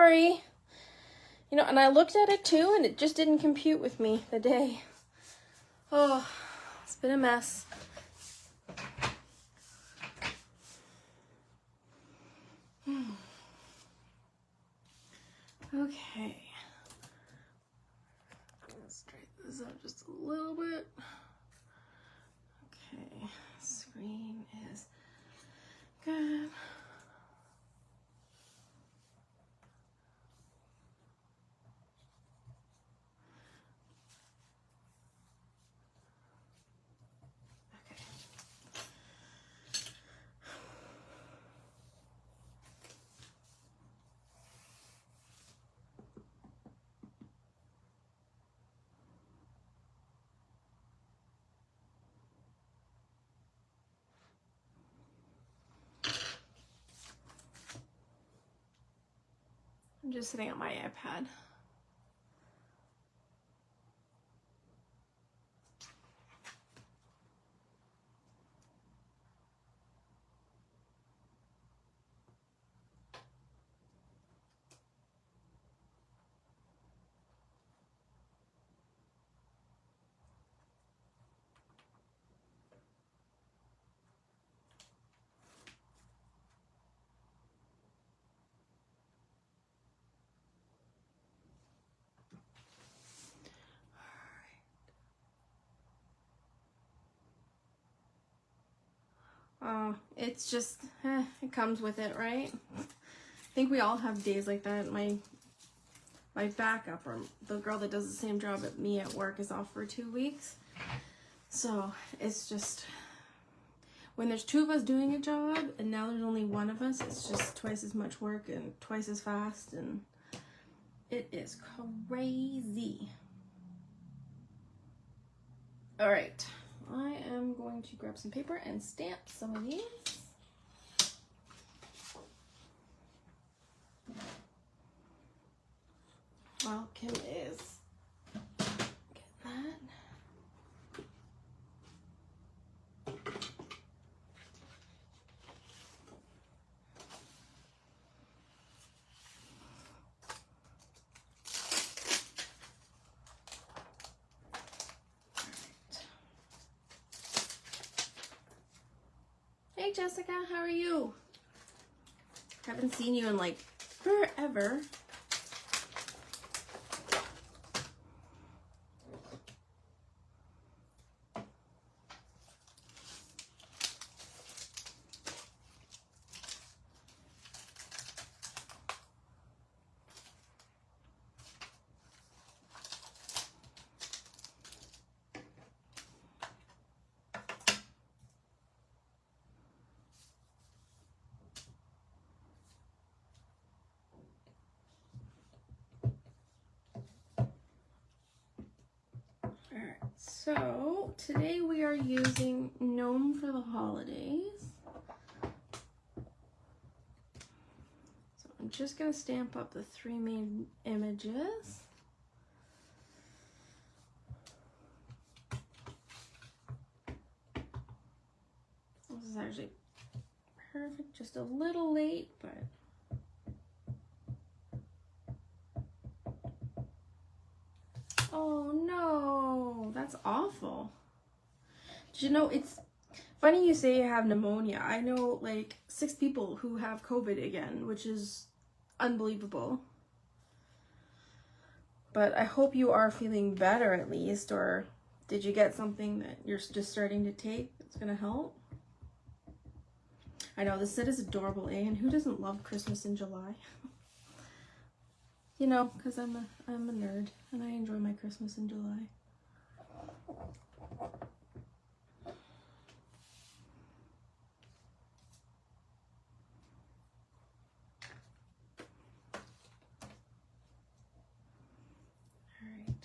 sorry. You know, and I looked at it too, and it just didn't compute with me the day. Oh, it's been a mess. Okay. Let's straighten this up just a little bit. Okay, screen is good. I'm just sitting on my iPad. It's just, it comes with it, right? I think we all have days like that. My backup, or the girl that does the same job at me at work, is off for 2 weeks. So it's just, when there's 2 of us doing a job and now there's only 1 of us, it's just twice as much work and twice as fast, and it is crazy. All right, I am going to grab some paper and stamp some of these. While Kim is getting that. Hey Jessica, how are you? Haven't seen you in like forever. Alright, so today we are using Gnome for the holidays. So I'm just going to stamp up the 3 main images. This is actually perfect, just a little late, but oh no, that's awful. Did you know, it's funny you say you have pneumonia. I know like 6 people who have COVID again, which is unbelievable. But I hope you are feeling better at least, or did you get something that you're just starting to take that's gonna help? I know, this set is adorable, eh? And who doesn't love Christmas in July? You know, because I'm a nerd and I enjoy my Christmas in July. Alright.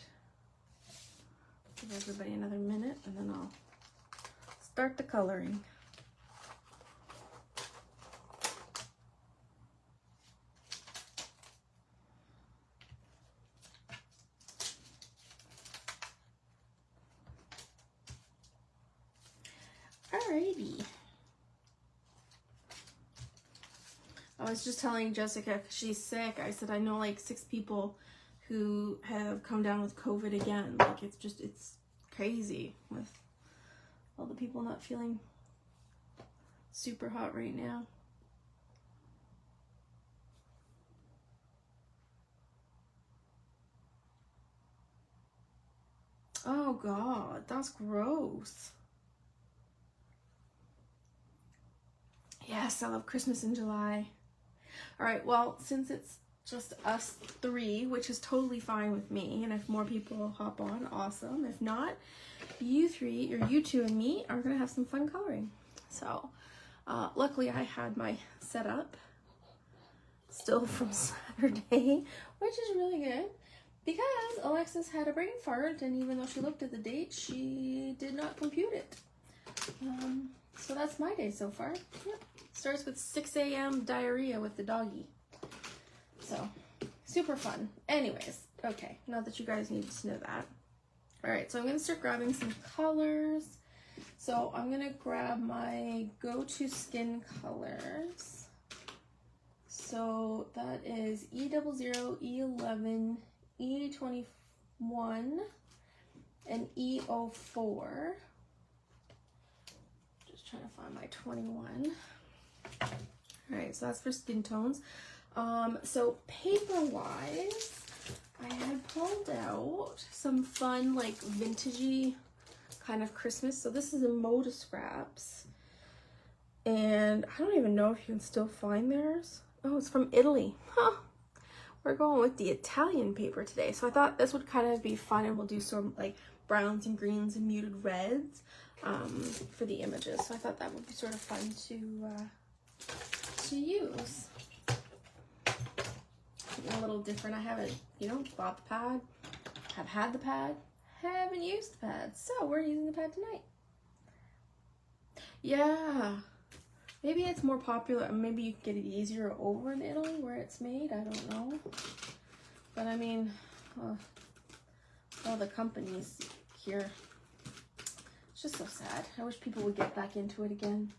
Give everybody another minute and then I'll start the coloring. Alrighty. Oh, I was just telling Jessica, 'cause she's sick, I said I know like 6 people who have come down with COVID again. Like it's crazy with all the people not feeling super hot right now. Oh God, that's gross. Yes, I love Christmas in July. All right, well, since it's just us 3, which is totally fine with me, and if more people hop on, awesome. If not, you 3, or you 2 and me are gonna have some fun coloring. So, luckily I had my setup still from Saturday, which is really good, because Alexis had a brain fart, and even though she looked at the date, she did not compute it. So that's my day so far. Yep. Starts with 6 a.m. diarrhea with the doggy. So, super fun. Anyways, okay, now that you guys need to know that. All right, so I'm gonna start grabbing some colors. So I'm gonna grab my go-to skin colors. So that is E00, E11, E21, and E04. Just trying to find my 21. All right, so that's for skin tones. So paper-wise, I had pulled out some fun, like, vintagey kind of Christmas. So this is a Moda Scraps. And I don't even know if you can still find theirs. Oh, it's from Italy. Huh. We're going with the Italian paper today. So I thought this would kind of be fun, and we'll do some, like, browns and greens and muted reds for the images. So I thought that would be sort of fun to use. A little different. I haven't, bought the pad, have had the pad, haven't used the pad, so we're using the pad tonight. Yeah, maybe it's more popular, maybe you can get it easier over in Italy where it's made, I don't know. But I mean, all the companies here, it's just so sad. I wish people would get back into it again.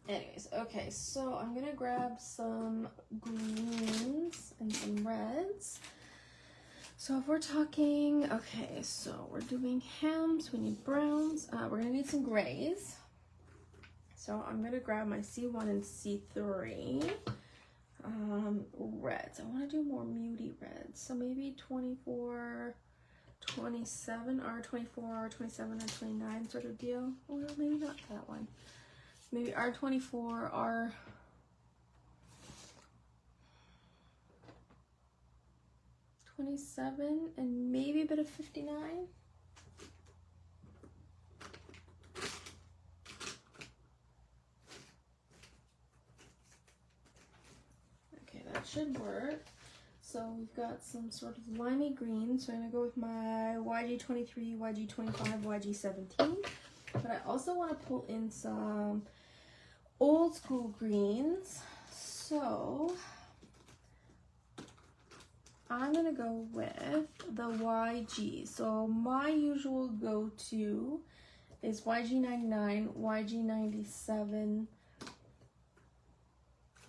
Anyways, okay, so I'm gonna grab some greens and some reds. So if we're talking, okay, so we're doing hams, we need browns, we're gonna need some grays. So I'm gonna grab my C1 and C3 reds. I wanna do more muty reds. So maybe 24, 27, R24, R27, R29 sort of deal. Well, maybe not that one. Maybe R24, R27, and maybe a bit of 59. Okay, that should work. So we've got some sort of limey green. So I'm gonna go with my YG23, YG25, YG17. But I also want to pull in some old school greens, so I'm gonna go with the YG. So my usual go-to is YG99, YG97,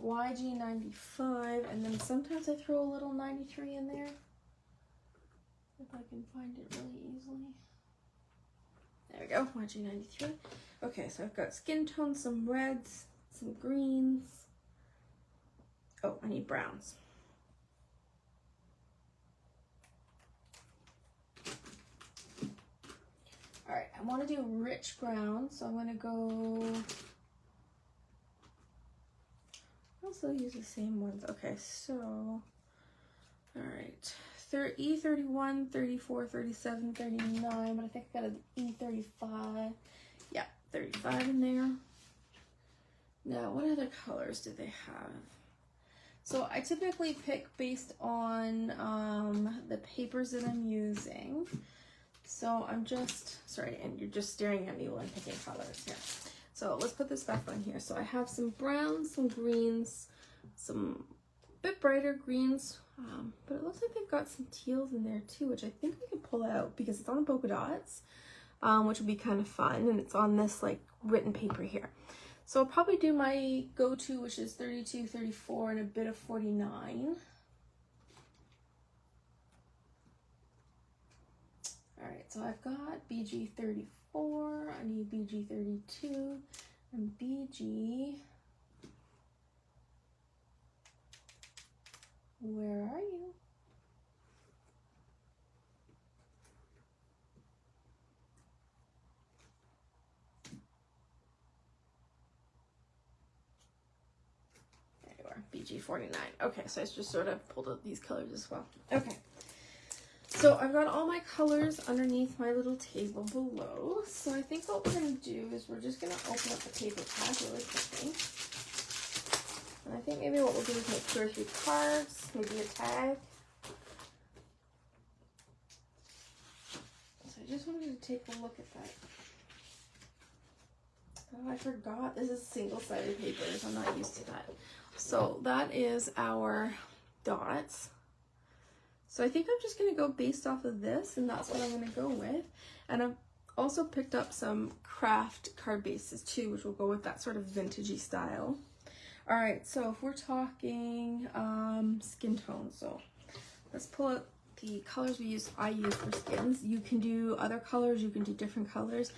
YG95, and then sometimes I throw a little 93 in there if I can find it really easily. There we go, YG93. Okay, so I've got skin tones, some reds, some greens. Oh, I need browns. All right, I want to do rich brown, so I'm going to go... I also use the same ones. Okay, so... All right. E31, 34, 37, 39, but I think I got an E35. Yeah, 35 in there. Now, what other colors do they have? So I typically pick based on the papers that I'm using. So I'm just, sorry, and you're just staring at me while I'm picking colors here. So let's put this back on here. So I have some browns, some greens, some bit brighter greens, but it looks like they've got some teals in there too, which I think we can pull out because it's on polka dots, which would be kind of fun, and it's on this like written paper here. So I'll probably do my go-to, which is 32, 34, and a bit of 49. All right, so I've got BG 34, I need BG 32, and BG, where are you? There you are, BG 49. Okay, so I just sort of pulled out these colors as well. Okay. So I've got all my colors underneath my little table below. So I think what we're going to do is we're just going to open up the paper pack really quickly. And I think maybe what we'll do is make 2 or 3 cards, maybe a tag. So I just wanted to take a look at that. Oh, I forgot. This is single-sided paper, so I'm not used to that. So that is our dots. So I think I'm just going to go based off of this, and that's what I'm going to go with. And I've also picked up some craft card bases too, which will go with that sort of vintagey style. All right, so if we're talking skin tones, so let's pull out the colors I use for skins. You can do other colors, you can do different colors.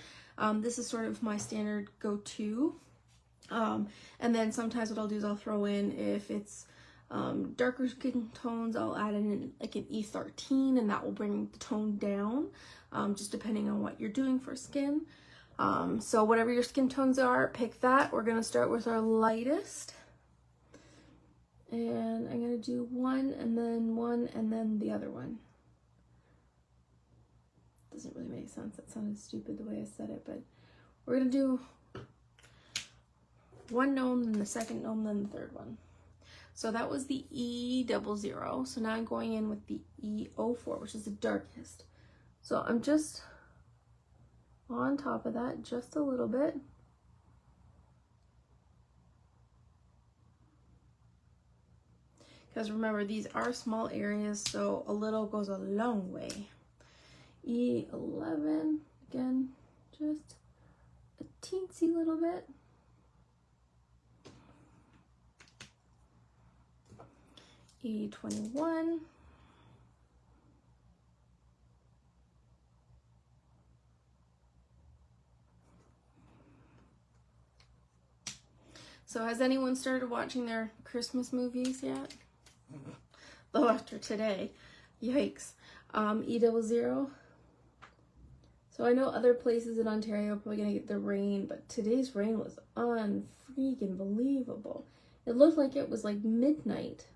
This is sort of my standard go-to. And then sometimes what I'll do is I'll throw in, if it's darker skin tones, I'll add in like an E13, and that will bring the tone down, just depending on what you're doing for skin. So whatever your skin tones are, pick that. We're gonna start with our lightest, and I'm gonna do one, and then the other one. Doesn't really make sense. That sounded stupid the way I said it, but we're gonna do one gnome, then the second gnome, then the third one. So that was the E00. So now I'm going in with the E04, which is the darkest. So I'm just on top of that just a little bit. Because remember, these are small areas, so a little goes a long way. E11, again, just a teensy little bit. E21. So has anyone started watching their Christmas movies yet? Though after today, yikes. E00. So I know other places in Ontario are probably gonna get the rain, but today's rain was unfreaking believable. It looked like it was like midnight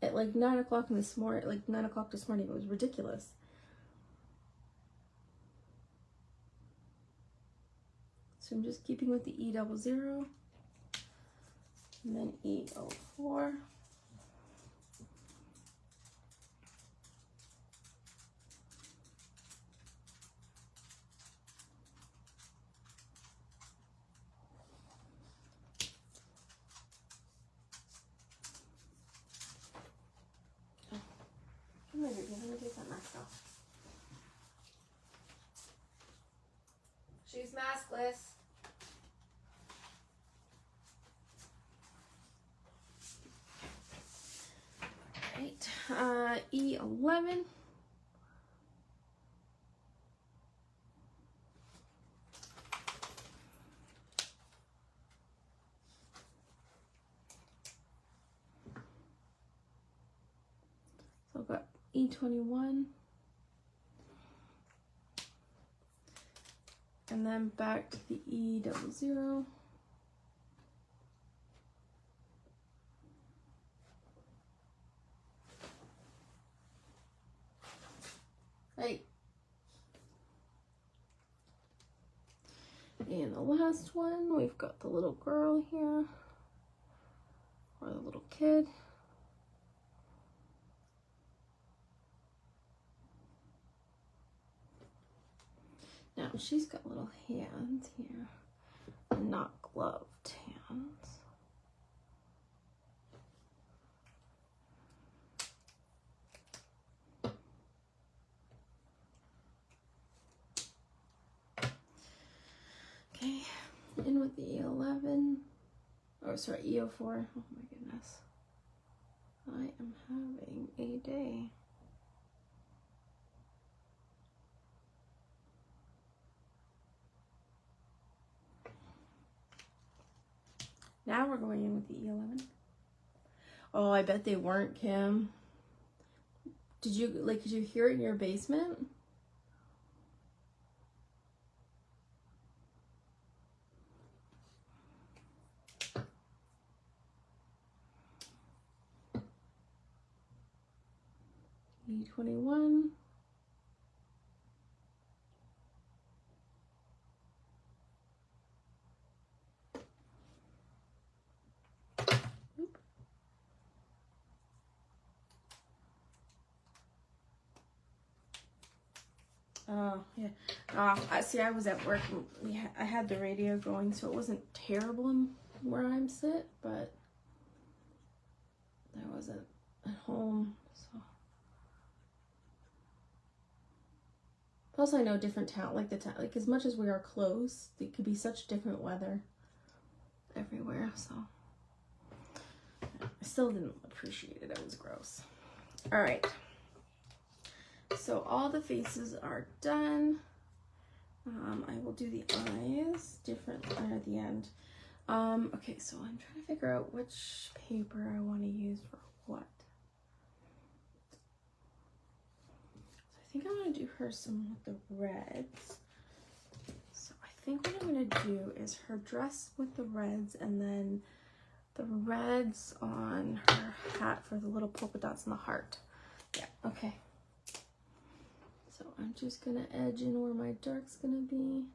at like 9 o'clock this morning. Like 9 o'clock this morning, it was ridiculous. So I'm just keeping with the E00, and then E04. I'm gonna take that mask off. She's maskless. Right, E11. So I've got E21. And then back to the E00. Right. And the last one, we've got the little girl here, or the little kid. Now she's got little hands here, and not gloved hands. Okay, in with the E11. Oh, sorry, EO4. Oh my goodness. I am having a day. Now we're going in with the E11. Oh, I bet they weren't, Kim. Did you hear it in your basement? E21. Oh, yeah. I see. I was at work and I had the radio going, so it wasn't terrible where I'm sit, but I wasn't at home, so. Plus, I know different town, like as much as we are close, it could be such different weather everywhere, so. I still didn't appreciate it. It was gross. All right. So all the faces are done. I will do the eyes different at the end. Okay, so I'm trying to figure out which paper I want to use for what. So I think I want to do her some with the reds. So I think what I'm going to do is her dress with the reds and then the reds on her hat for the little polka dots and the heart. Yeah, okay. So I'm just going to edge in where my dark's going to be.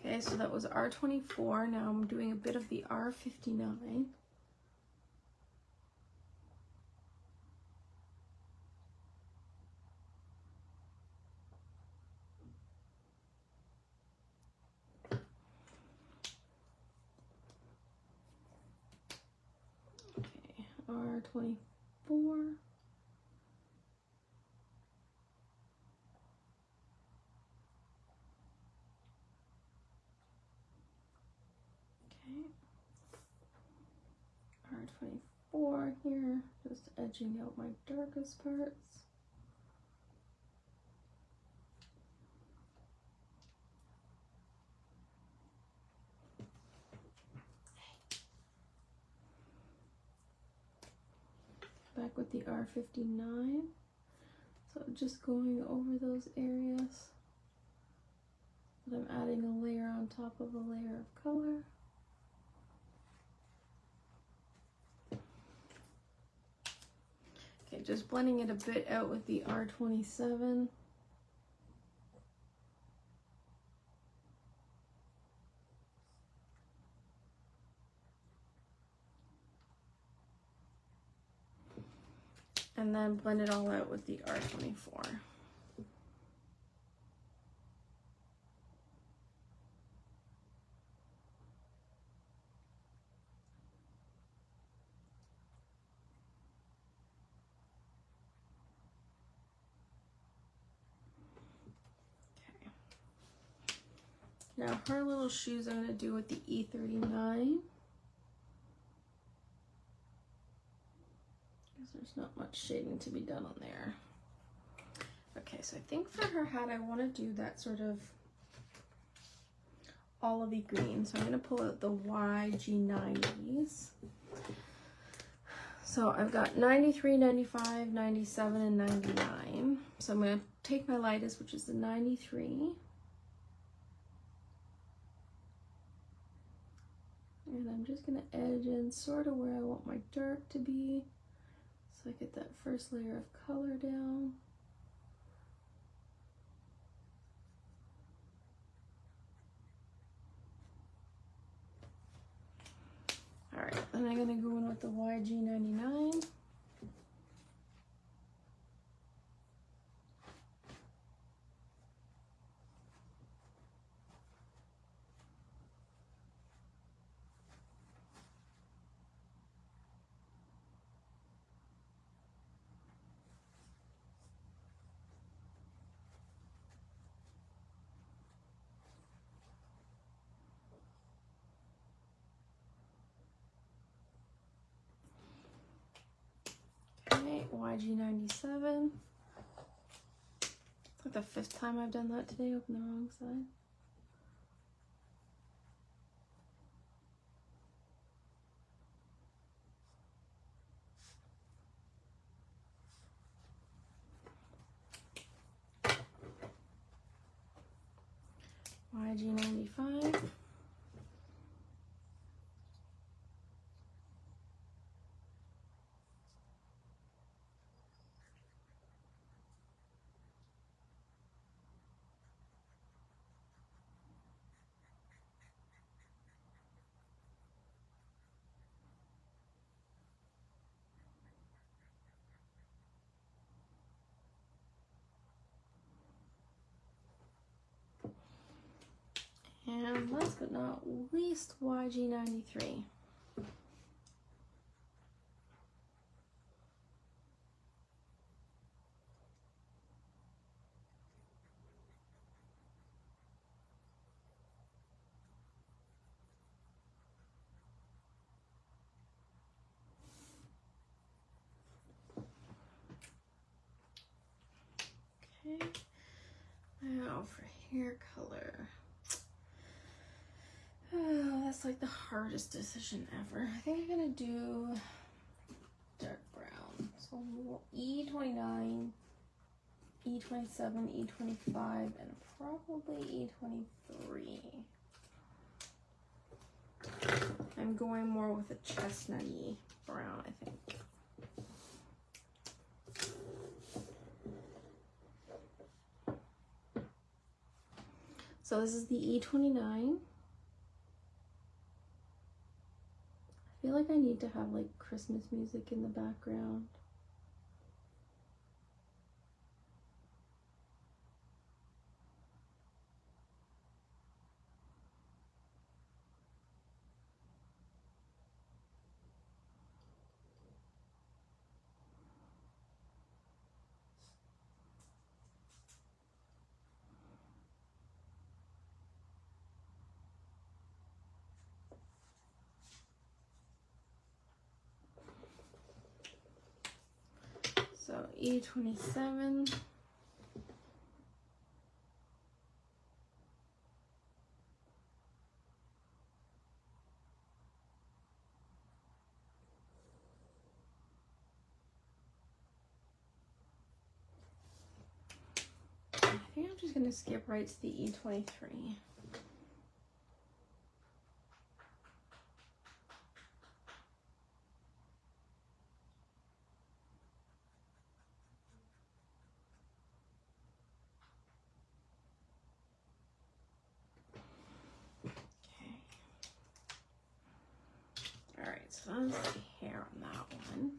Okay, so that was R24. Now I'm doing a bit of the R59. Okay, R24. R24 here, just edging out my darkest parts. Back with the R59. So just going over those areas. But I'm adding a layer on top of a layer of color. Okay, just blending it a bit out with the R27. And then blend it all out with the R24. Now her little shoes I'm going to do with the E39. Because there's not much shading to be done on there. Okay, so I think for her hat I want to do that sort of olivey green. So I'm going to pull out the YG90s. So I've got 93, 95, 97, and 99. So I'm going to take my lightest, which is the 93. And I'm just going to edge in sort of where I want my dark to be. So I get that first layer of color down. All right, then I'm going to go in with the YG99. YG97. It's like the 5th time I've done that today. Open the wrong side. YG95. And last but not least, YG93. Okay, now for hair color. Oh, that's like the hardest decision ever. I think I'm gonna do dark brown. So E29, E27, E25, and probably E23. I'm going more with a chestnutty brown, I think. So this is the E29. I feel like I need to have like Christmas music in the background. So E27. I think I'm just gonna skip right to the E23. Alright, so that's the hair on that one.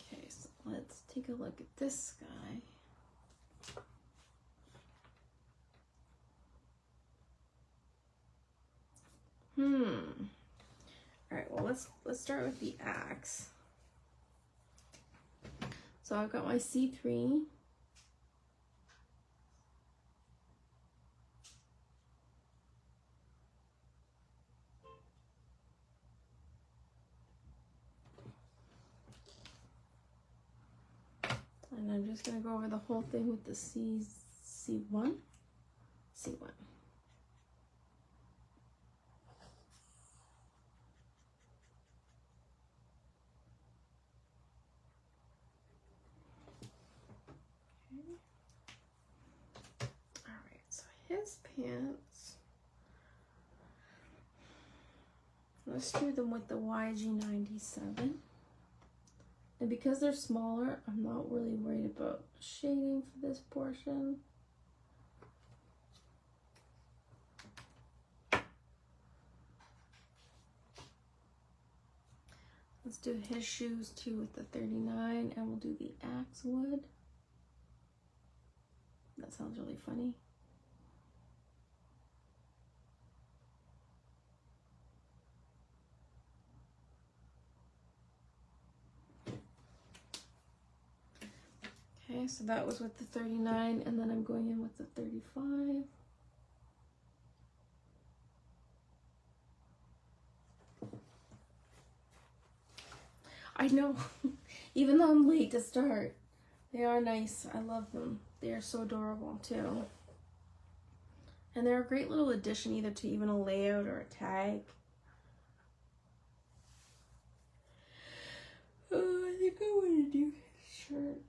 Okay, so let's take a look at this guy. Alright, well let's start with the axe. So I've got my C3. And I'm just going to go over the whole thing with the C1. C1. Alright, so his pants, let's do them with the YG97. And because they're smaller, I'm not really worried about shading for this portion. Let's do his shoes too with the 39, and we'll do the axe wood. That sounds really funny. Okay, so that was with the 39, and then I'm going in with the 35. I know, Even though I'm late to start, they are nice. I love them. They are so adorable too. And they're a great little addition either to even a layout or a tag. Oh, I think I want to do his shirt.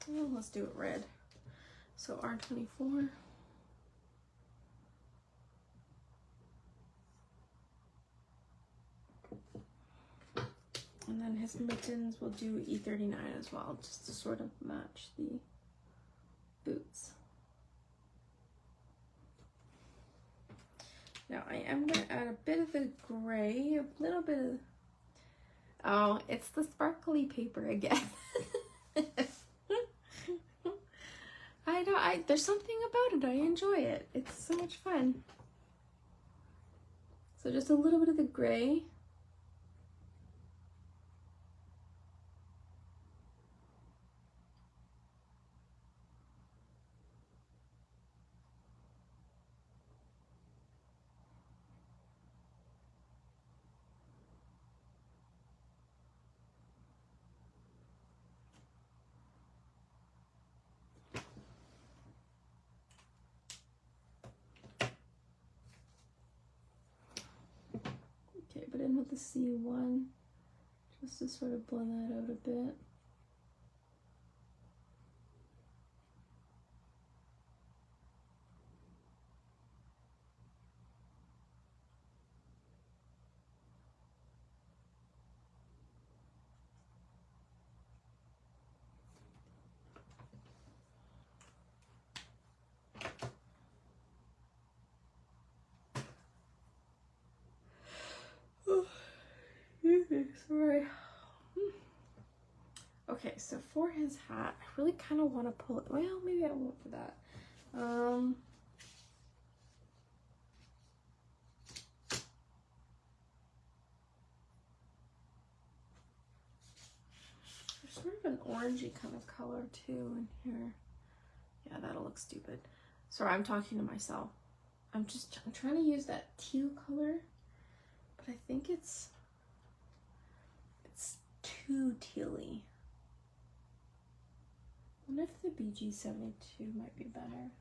Oh, let's do it red. So R24. And then his mittens will do E39 as well, just to sort of match the boots. Now I am going to add a bit of the gray, a little bit of, oh, it's the sparkly paper again. I know, there's something about it, I enjoy it. It's so much fun. So just a little bit of the gray. Okay, but in with the C1, just to sort of blend that out a bit. Sorry. Okay, so for his hat, I really kind of want to pull it. Well, maybe I won't for that. There's sort of an orangey kind of color too in here. Yeah, that'll look stupid. Sorry, I'm talking to myself. I'm trying to use that teal color, but I think it's too tealy. I wonder if the BG72 might be better.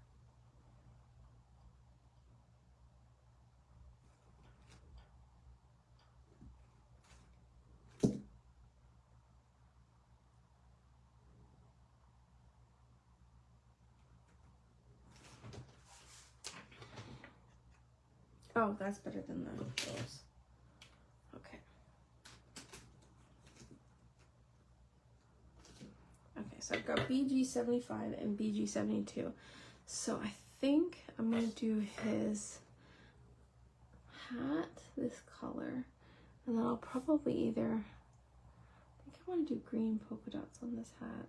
Oh, that's better than those. Okay. Okay, so I've got BG75 and BG72. So I think I'm going to do his hat this color. And then I'll probably either, I think I want to do green polka dots on this hat.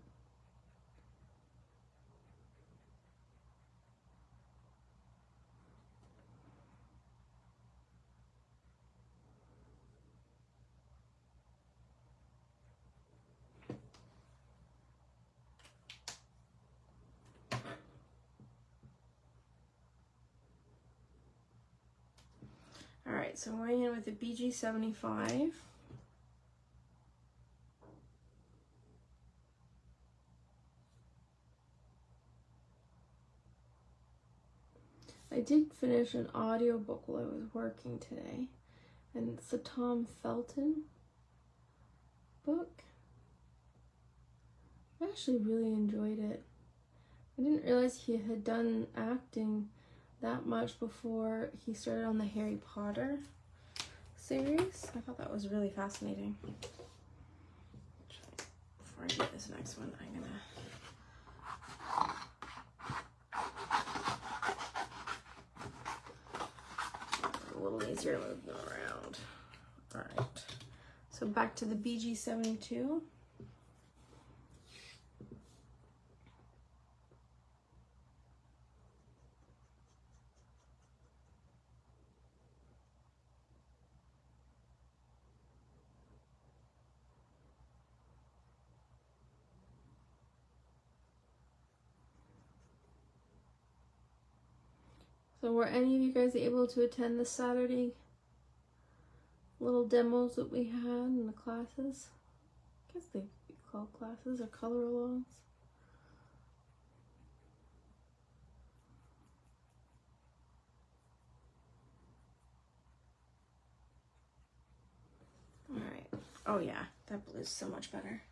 Alright, so I'm going in with the BG75. I did finish an audiobook while I was working today, and it's a Tom Felton book. I actually really enjoyed it. I didn't realize he had done acting that much before he started on the Harry Potter series. I thought that was really fascinating. Before I do this next one, I'm gonna a little easier moving around. Alright, so back to the BG72. So were any of you guys able to attend the Saturday little demos that we had in the classes? I guess they could be called classes or color alongs. Alright. Oh yeah, that blue's so much better.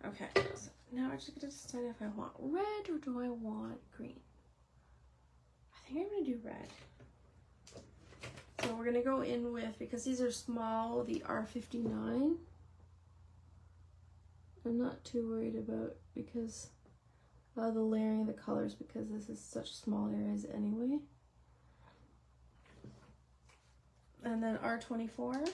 Okay, so now I just gotta decide if I want red or do I want green. I think I'm gonna do red. So we're gonna go in with, because these are small, the R59. I'm not too worried about because the layering of the colors, because this is such small areas anyway. And then R24.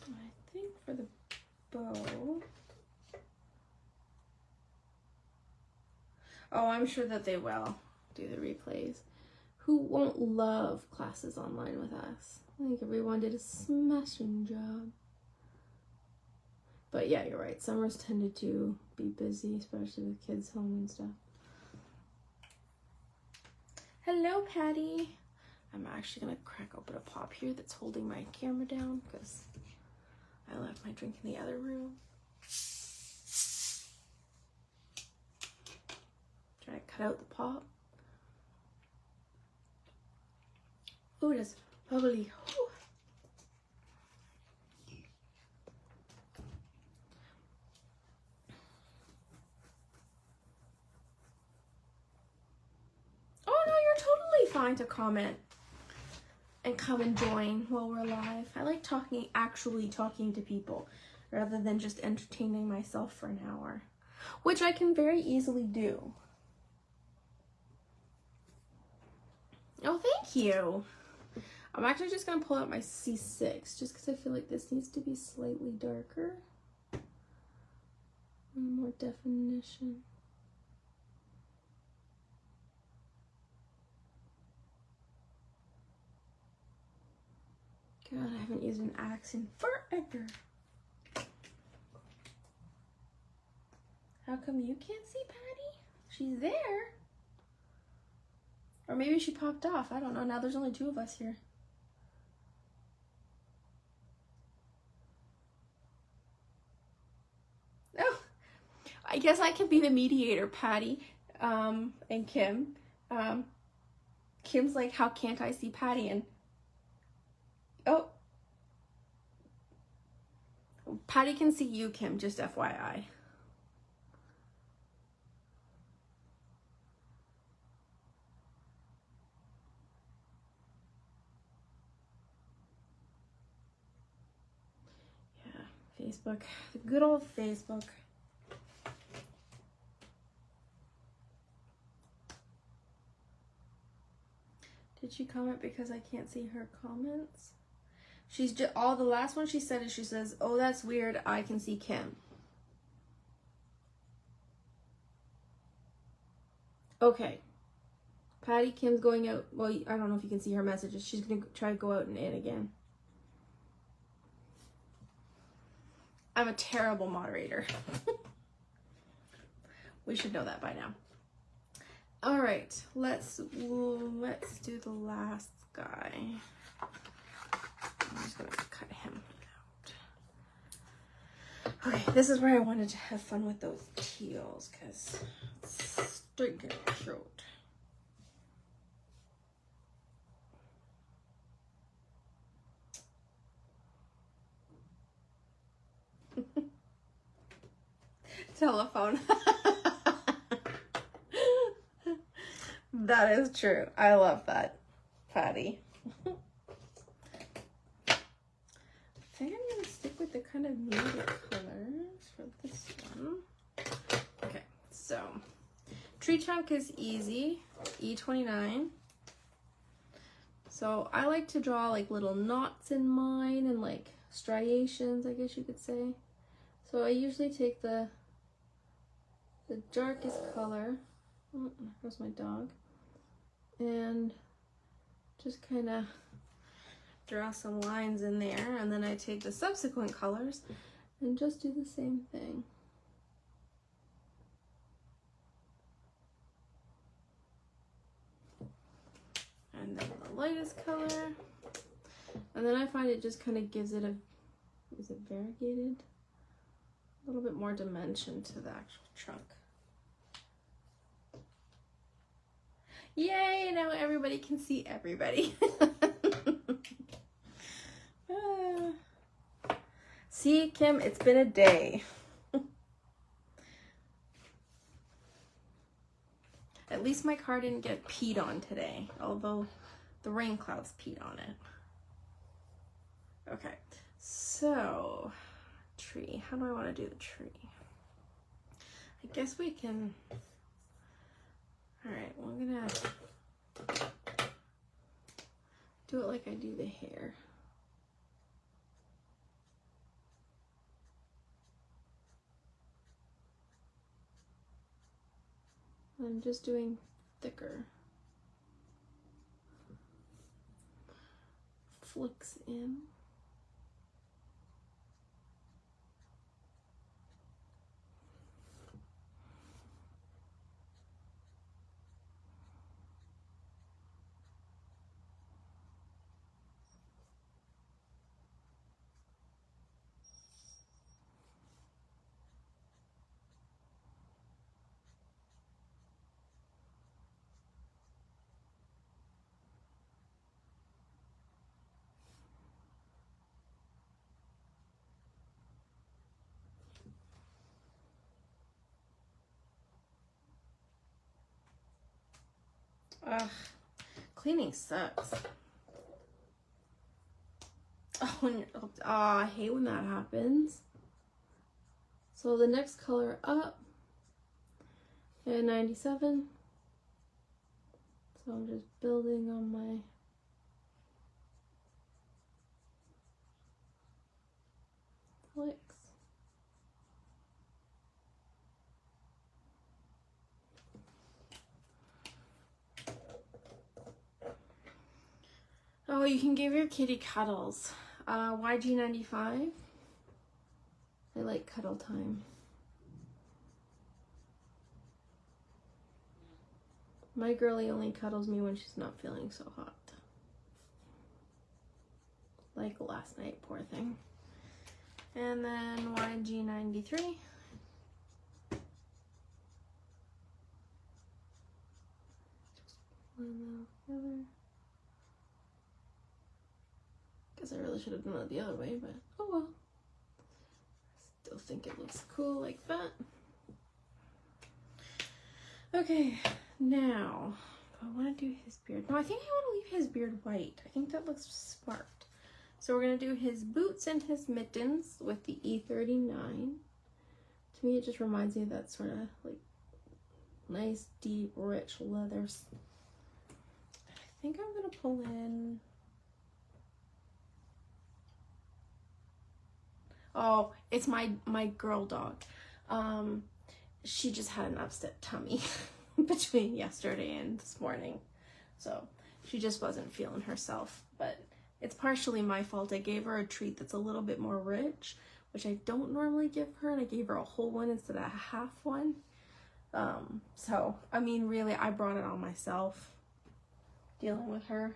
I think for the bow, oh, I'm sure that they will do the replays. Who won't love classes online with us? I think everyone did a smashing job. But yeah, you're right. Summers tended to be busy, especially with kids home and stuff. Hello, Patty. I'm actually gonna crack open a pop here that's holding my camera down because I left my drink in the other room. Try to cut out the pop. Oh, it is bubbly. Whew. Oh no, you're totally fine to comment and come and join while we're live. I like actually talking to people rather than just entertaining myself for an hour, which I can very easily do. Oh, thank you. I'm actually just going to pull out my C6 just because I feel like this needs to be slightly darker. And more definition. God, I haven't used an axe in forever. How come you can't see Patty? She's there. Or maybe she popped off. I don't know. Now there's only 2 of us here. Oh, I guess I can be the mediator, Patty, and Kim. Kim's like, how can't I see Patty? And oh, Patty can see you, Kim, just FYI. Yeah, Facebook, the good old Facebook. Did she comment because I can't see her comments? She's just, the last one she said is she says, oh, that's weird, I can see Kim. Okay. Patty, Kim's going out. Well, I don't know if you can see her messages. She's going to try to go out and in again. I'm a terrible moderator. We should know that by now. All right, let's do the last guy. I'm just gonna cut him out. Okay, this is where I wanted to have fun with those teals because it's stinking cute. Telephone. That is true. I love that, Patty. I think I'm gonna stick with the kind of muted colors for this one. Okay, so tree trunk is easy, E29. So I like to draw like little knots in mine and like striations, I guess you could say. So I usually take the darkest color. Oh, there's my dog. and just kind of draw some lines in there, and then I take the subsequent colors and just do the same thing. And then the lightest color, and then I find it just kind of gives it a, is it variegated? A little bit more dimension to the actual trunk. Yay, now everybody can see everybody. See, Kim, it's been a day. At least my car didn't get peed on today, although the rain clouds peed on it. Okay, so tree. How do I want to do the tree? I guess we can. All right, well, I'm gonna do it like I do the hair. I'm just doing thicker. Flicks in. Ugh, cleaning sucks. Oh, I hate when that happens. So the next color up at 97. So I'm just building on my flicks. Oh, you can give your kitty cuddles. YG95. I like cuddle time. My girlie only cuddles me when she's not feeling so hot. Like last night, poor thing. And then YG93. Blend that together. Guess I really should have done it the other way, but oh well. Still think it looks cool like that. Okay, now I want to do his beard. No, I think I want to leave his beard white. I think that looks smart. So we're going to do his boots and his mittens with the E39. To me, it just reminds me of that sort of like nice, deep, rich leathers. I think I'm going to pull in. Oh, it's my girl dog. She just had an upset tummy between yesterday and this morning. So she just wasn't feeling herself, but it's partially my fault. I gave her a treat that's a little bit more rich, which I don't normally give her, and I gave her a whole one instead of a half one. So, I mean, really, I brought it on myself dealing with her.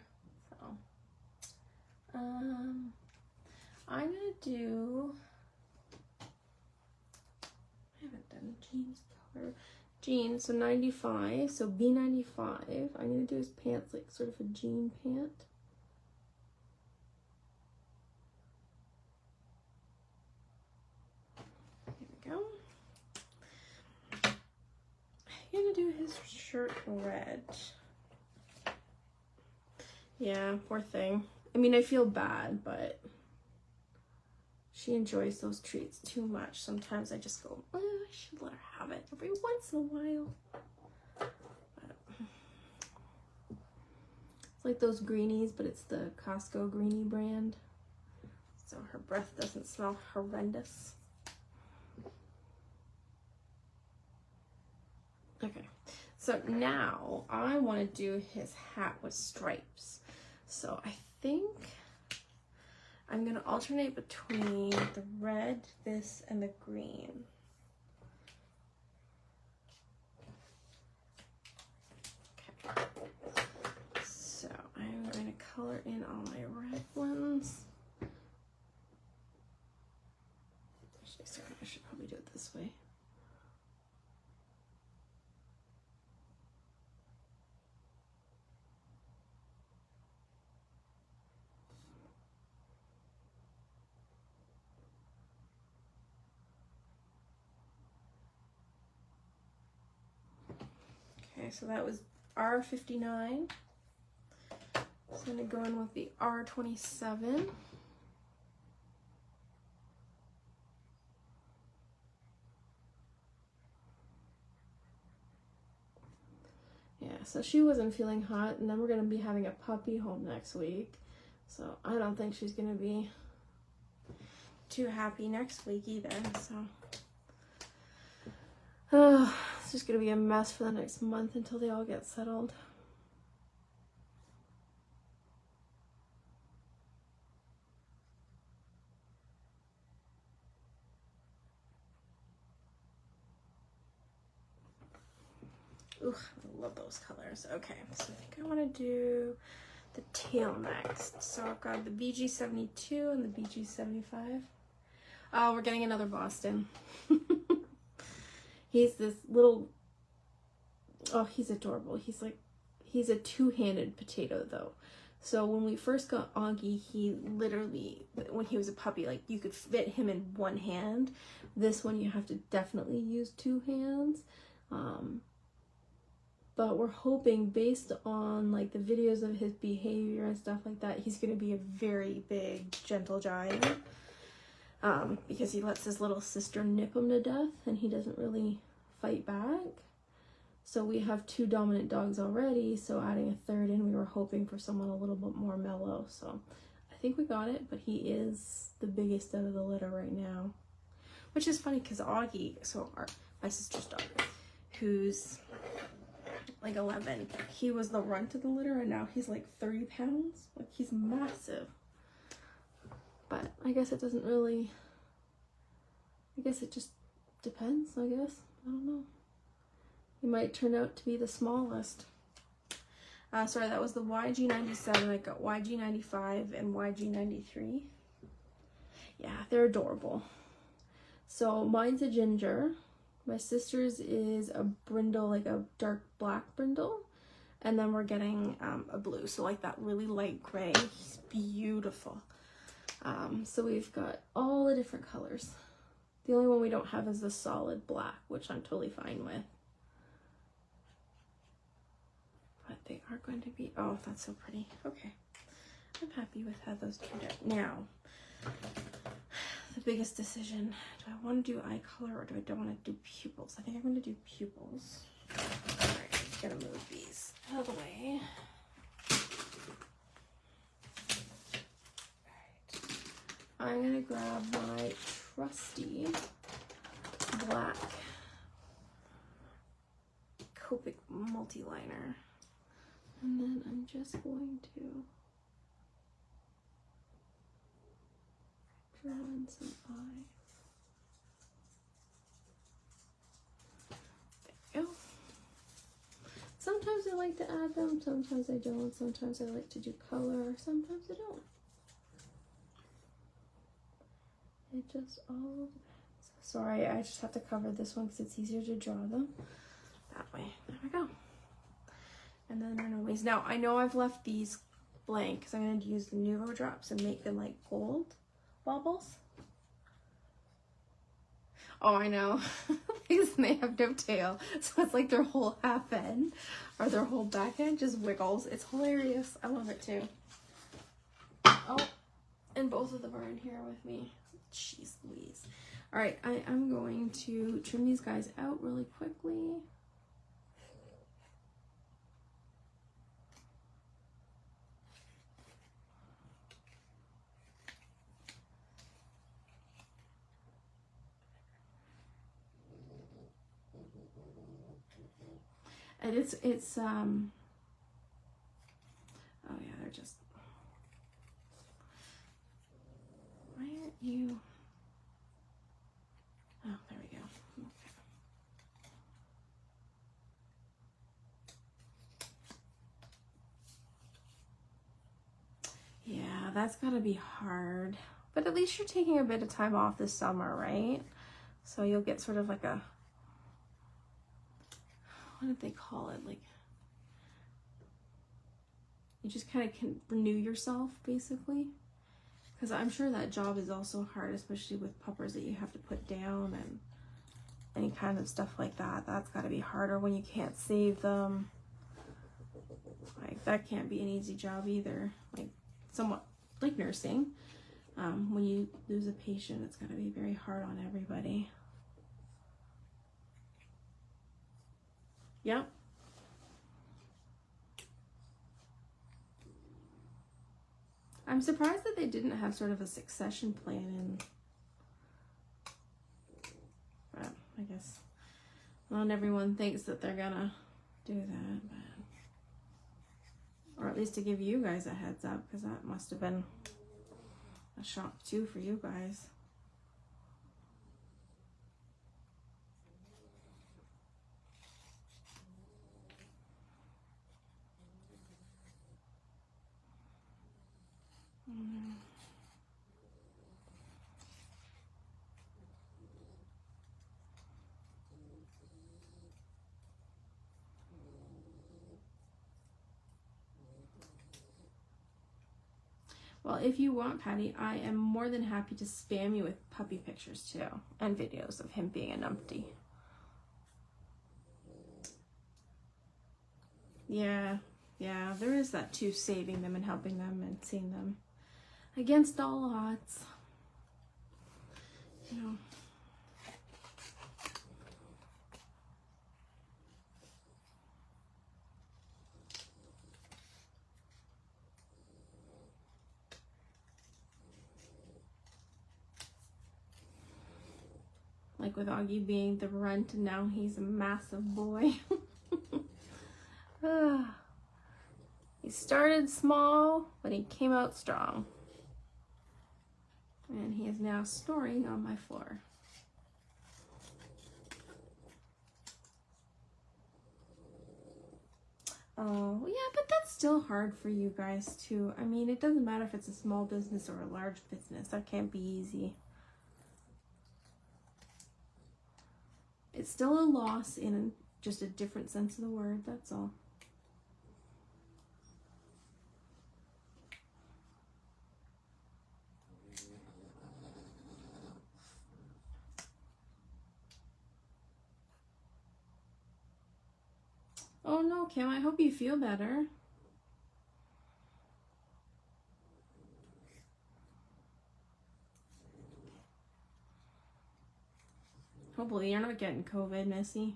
So, I'm gonna do, I haven't done jeans color. Jeans, so 95, so B95. I'm gonna do his pants like sort of a jean pant. Go. I'm gonna do his shirt red. Yeah, poor thing. I mean, I feel bad, but she enjoys those treats too much. Sometimes I just go, oh, I should let her have it every once in a while. But it's like those greenies, but it's the Costco greenie brand. So her breath doesn't smell horrendous. Okay, So now I want to do his hat with stripes. So I think I'm going to alternate between the red, this, and the green. Okay. So I'm going to color in all my red ones. Actually, sorry, I should probably do it this way. Okay, so that was R59. So I'm going to go in with the R27. Yeah, so she wasn't feeling hot, and then we're going to be having a puppy home next week. So I don't think she's going to be too happy next week either. So it's just going to be a mess for the next month until they all get settled. Ooh, I love those colors. Okay, so I think I want to do the tail next. So I've got the BG72 and the BG75. Oh, we're getting another Boston. He's this little, oh, he's adorable. He's a two-handed potato though. So when we first got Augie, he literally, when he was a puppy, like you could fit him in one hand. This one you have to definitely use two hands. But we're hoping, based on like the videos of his behavior and stuff like that, he's going to be a very big, gentle giant. Because he lets his little sister nip him to death and he doesn't really fight back. So we have 2 dominant dogs already, so adding a third in, we were hoping for someone a little bit more mellow. So I think we got it, but he is the biggest out of the litter right now. Which is funny because Augie, so my sister's dog, who's like 11, he was the runt of the litter, and now he's like 30 pounds. Like, he's massive. But I guess it doesn't really, I guess it just depends, I guess. I don't know. He might turn out to be the smallest. Sorry, that was the YG97. I got YG95 and YG93. Yeah, they're adorable. So mine's a ginger. My sister's is a brindle, like a dark black brindle. And then we're getting a blue, so like that really light gray. He's beautiful. So we've got all the different colors. The only one we don't have is the solid black, which I'm totally fine with. But they are going to be, oh, that's so pretty. Okay. I'm happy with how those turned out. Now, the biggest decision, do I want to do eye color or do I don't want to do pupils? I think I'm going to do pupils. All right, gotta move these out of the way. All right. I'm going to grab my trusty black Copic multi-liner. And then I'm just going to draw in some eyes. There we go. Sometimes I like to add them, sometimes I don't. Sometimes I like to do color, sometimes I don't. It just all depends. Sorry, I just have to cover this one because it's easier to draw them that way. There we go. And then they're no ways. Now, I know I've left these blank because I'm going to use the Nuvo drops and make them like gold baubles. Oh, I know. Because they have no tail. So it's like their whole half end or their whole back end just wiggles. It's hilarious. I love it too. Oh, and both of them are in here with me. Jeez Louise. All right, I am going to trim these guys out really quickly. And oh yeah, they're just, why aren't you, oh, there we go. Okay. Yeah, that's gotta be hard. But at least you're taking a bit of time off this summer, right? So you'll get sort of like a, what did they call it? Like, you just kind of can renew yourself, basically. Because I'm sure that job is also hard, especially with puppers that you have to put down and any kind of stuff like that. That's got to be harder when you can't save them. Like, that can't be an easy job either. Like, somewhat like nursing. When you lose a patient, it's got to be very hard on everybody. Yep. I'm surprised that they didn't have sort of a succession plan in. But I guess not everyone thinks that they're gonna do that, but, or at least to give you guys a heads up, because that must have been a shock too for you guys. Well, if you want, Patty, I am more than happy to spam you with puppy pictures too, and videos of him being a numpty. Yeah, there is that too, saving them and helping them and seeing them against all odds. You know. Like with Augie being the runt and now he's a massive boy. He started small, but he came out strong. And he is now snoring on my floor. Oh, yeah, but that's still hard for you guys too. I mean, it doesn't matter if it's a small business or a large business. That can't be easy. It's still a loss in just a different sense of the word, that's all. Oh no, Kim, I hope you feel better. Hopefully you're not getting COVID, Missy.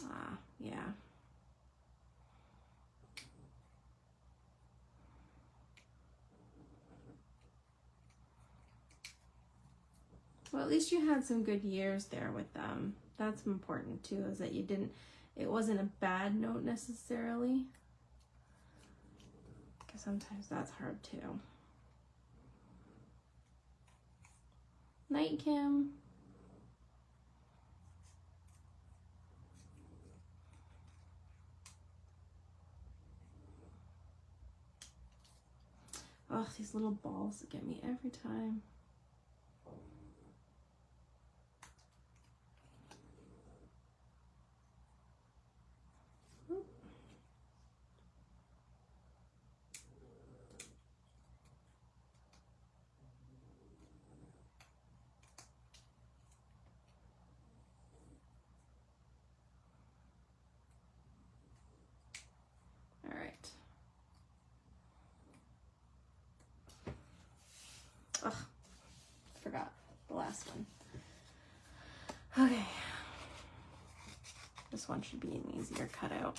Ah, yeah. Well, at least you had some good years there with them. That's important too, is that you didn't, it wasn't a bad note necessarily. Because sometimes that's hard too. Night, Kim. Oh, these little balls that get me every time. All right. Ugh, forgot the last one. Okay. This one should be an easier cutout.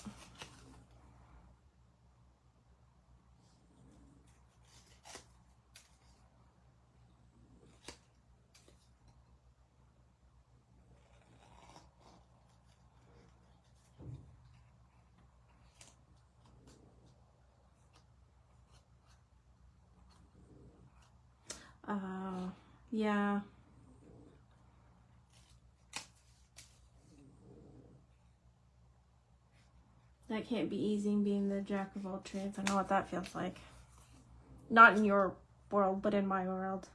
Yeah. That can't be easy being the jack of all trades. I know what that feels like. Not in your world, but in my world.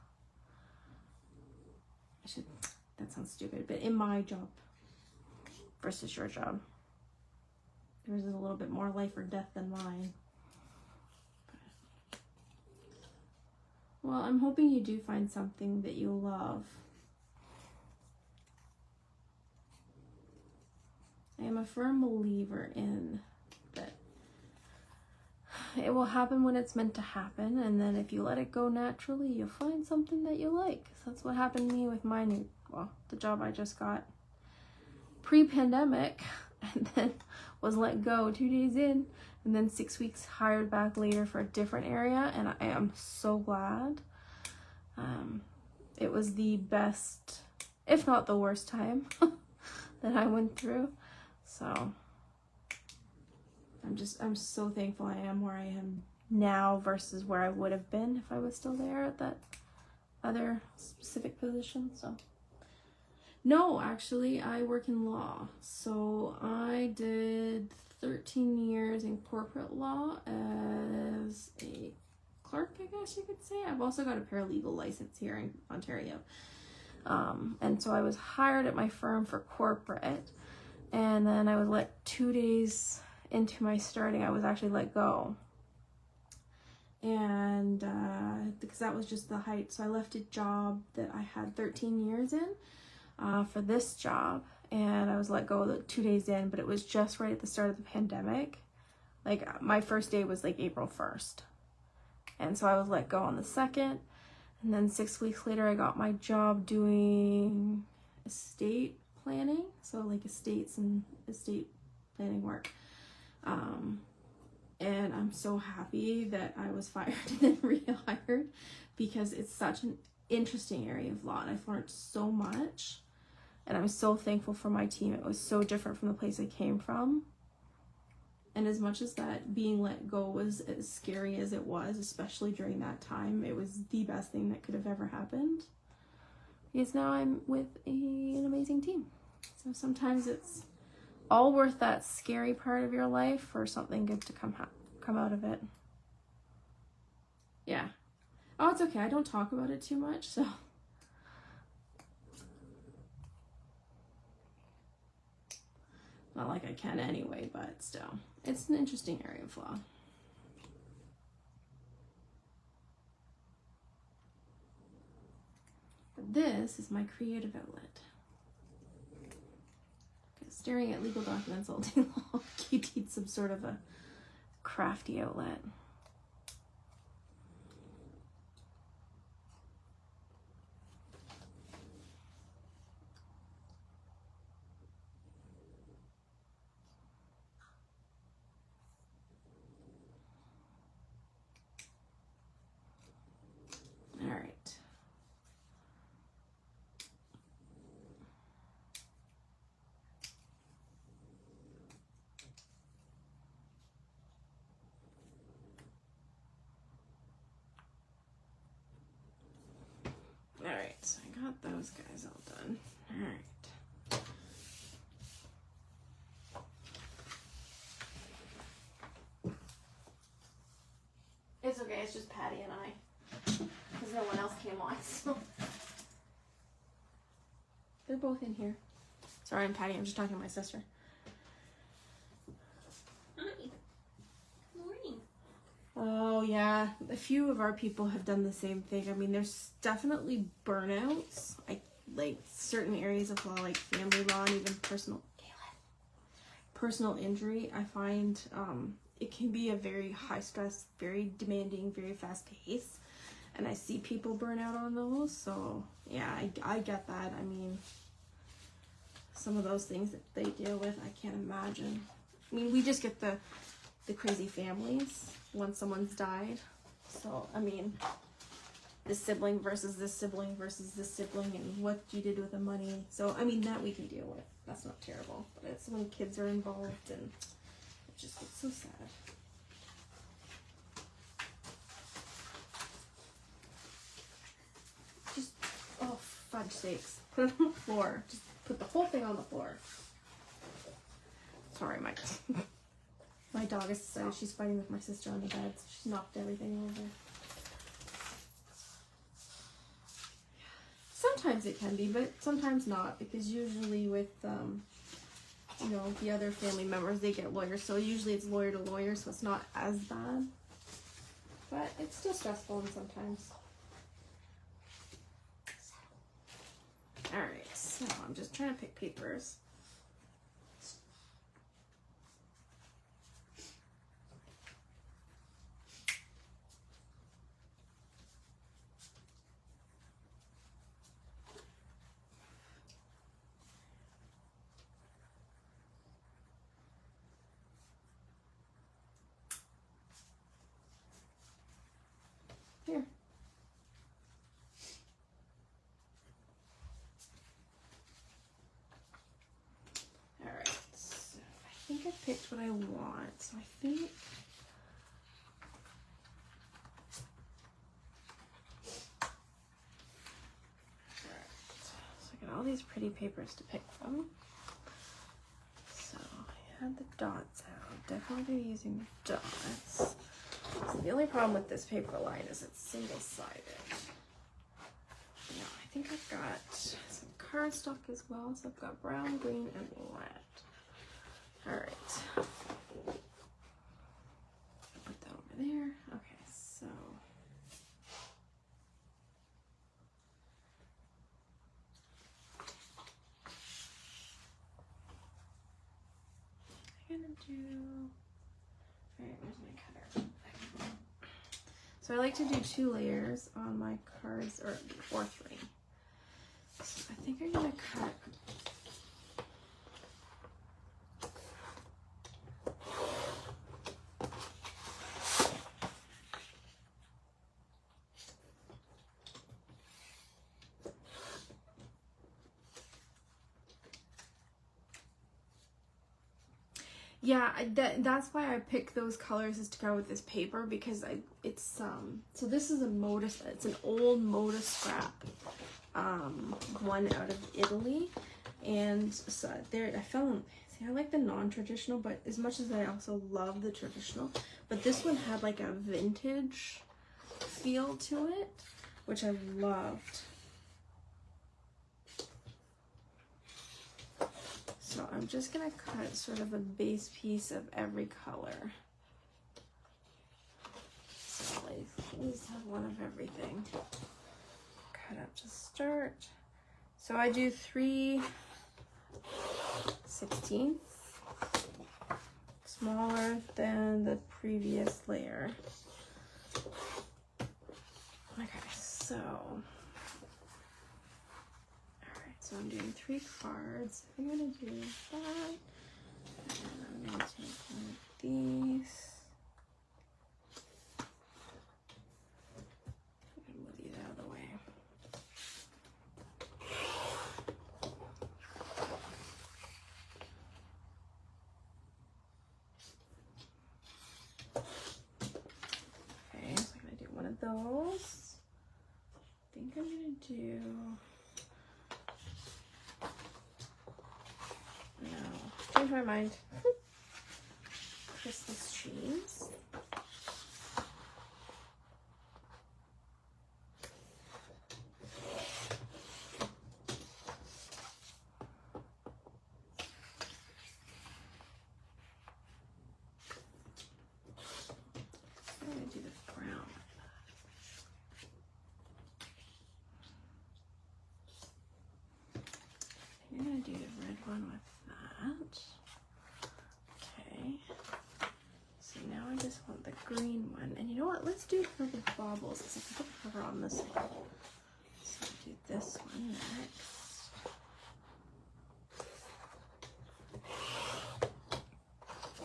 That sounds stupid, but in my job versus your job. Yours is a little bit more life or death than mine. Well, I'm hoping you do find something that you love. I am a firm believer in that it will happen when it's meant to happen, and then if you let it go naturally, you'll find something that you like. So that's what happened to me with my the job I just got pre-pandemic, and then was let go 2 days in, and then 6 weeks hired back later for a different area, and I am so glad. It was the best, if not the worst time that I went through. So I'm so thankful I am where I am now versus where I would have been if I was still there at that other specific position. So no, actually I work in law. So I did 13 years in corporate law as a clerk, I guess you could say. I've also got a paralegal license here in Ontario. And so I was hired at my firm for corporate, and then I was let 2 days into my starting, I was actually let go. And because that was just the height. So I left a job that I had 13 years in for this job, and I was let go 2 days in, but it was just right at the start of the pandemic. Like my first day was like April 1st. And so I was let go on the 2nd. And then 6 weeks later, I got my job doing estate planning. So like estates and estate planning work. And I'm so happy that I was fired and then rehired, because it's such an interesting area of law and I've learned so much, and I'm so thankful for my team. It was so different from the place I came from, and as much as that being let go was as scary as it was, especially during that time, it was the best thing that could have ever happened, because now I'm with an amazing team. So sometimes it's all worth that scary part of your life for something good to come out of it. Yeah. Oh, it's okay. I don't talk about it too much, so. Not like I can anyway, but still. It's an interesting area of law. But this is my creative outlet. Staring at legal documents all day long, you need some sort of a crafty outlet. All right. Alright, so I got those guys all done. Alright. It's okay, it's just Patty and I. Because no one else came on, so. They're both in here. Sorry, I'm Patty, I'm just talking to my sister. Oh yeah, a few of our people have done the same thing. I mean, there's definitely burnouts, like certain areas of law, like family law and even personal injury. I find it can be a very high stress, very demanding, very fast pace, and I see people burn out on those. So yeah, I get that. I mean, some of those things that they deal with, I can't imagine. I mean, we just get the crazy families once someone's died. So, I mean, this sibling versus this sibling versus this sibling, and what you did with the money. So, I mean, that we can deal with. That's not terrible. But it's when kids are involved, and it just gets so sad. Just sakes. Put it on the floor. Just put the whole thing on the floor. Sorry, my dog has decided she's fighting with my sister on the bed, so she's knocked everything over. Sometimes it can be, but sometimes not, because usually with, you know, the other family members, they get lawyers, so usually it's lawyer to lawyer, so it's not as bad. But it's still stressful sometimes. Alright, so I'm just trying to pick papers. Here. Alright, so I think I picked what I want. So I think so I got all these pretty papers to pick from. So I had the dots out. Definitely gonna be using dots. So the only problem with this paper line is it's single-sided. Now, I think I've got some cardstock as well. So I've got brown, green, and red. All right. Put that over there. Okay, so. I'm gonna do, all right, where's my cutter? So I like to do 2 layers on my cards, or 3. So I think I'm gonna cut yeah, that's why I picked those colors is to go with this paper, because it's so this is it's an old Moda scrap one out of Italy, and so there I found, see, I like the non-traditional, but as much as I also love the traditional, but this one had like a vintage feel to it, which I loved. So I'm just gonna cut sort of a base piece of every color. So at least have one of everything. Cut up to start. So I do 3/16, smaller than the previous layer. Okay, so. So I'm doing 3 cards. I'm gonna do that. And I'm gonna take one of these. I'm gonna move these out of the way. Okay, so I'm gonna do one of those. I think I'm gonna do. Change my mind. Christmas trees. I'm going to do the brown. I'm going to do the red one with that. Okay. So now I just want the green one. And you know what? Let's do for the baubles, because I can put cover on this one. So I'll do this one next.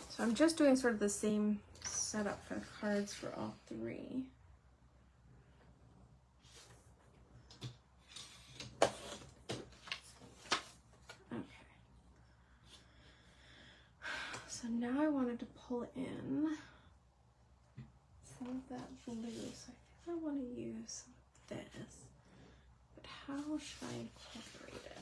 So I'm just doing sort of the same setup for the cards for all 3. So now I wanted to pull in some of that blue, so I think I want to use some of this. But how should I incorporate it?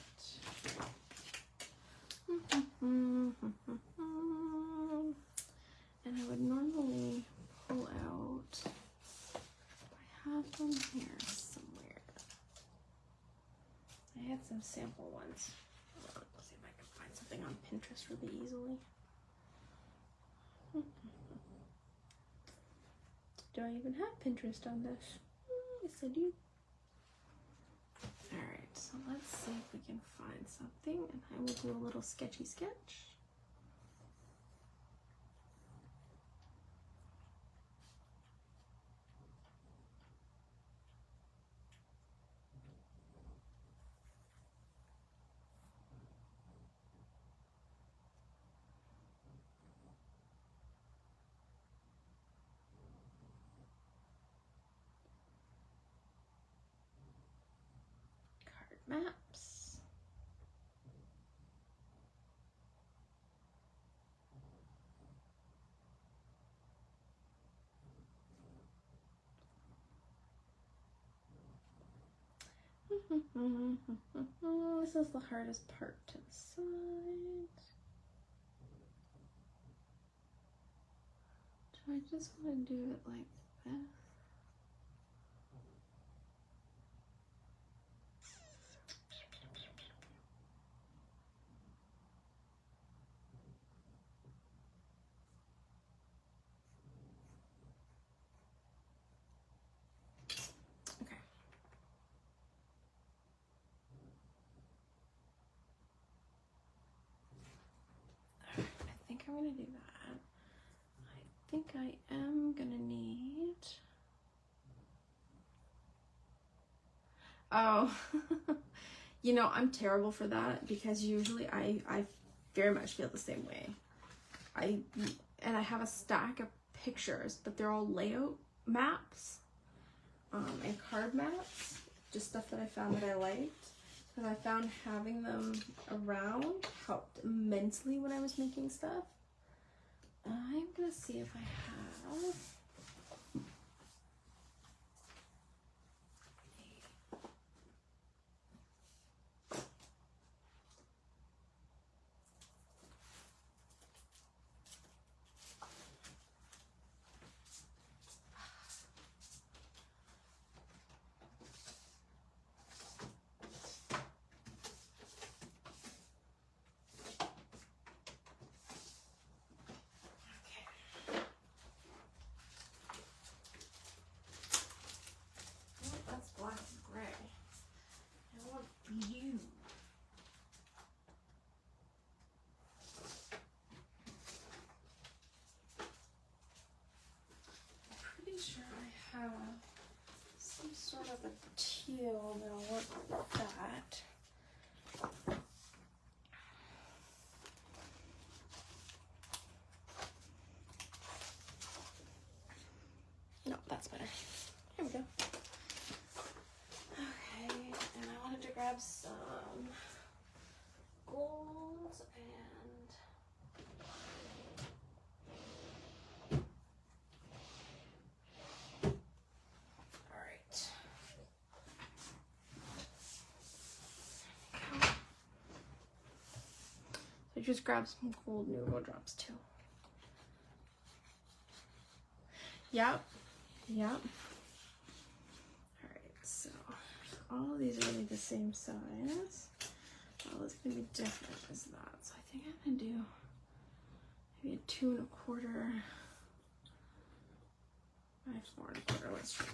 And I would normally pull out, I have them here somewhere. I had some sample ones. Let's see if I can find something on Pinterest really easily. Do I even have Pinterest on this? Yes, I do. Alright, so let's see if we can find something, and I will do a little sketchy sketch. Maps. This is the hardest part to the side. Do I just want to do it like this? I'm gonna do that. I think I am gonna need, oh, you know, I'm terrible for that because usually I very much feel the same way. I have a stack of pictures, but they're all layout maps and card maps, just stuff that I found that I liked. And I found having them around helped immensely when I was making stuff. I'm gonna see if I have some sort of a teal that'll work with that. No, that's better. Here we go. Okay, and I wanted to grab some gold and just grab some gold noodle drops too. Yep. Alright, so all of these are really the same size. All it's gonna be different is that. So I think I'm gonna do maybe a 2 1/4 by 4 1/4. Let's try that.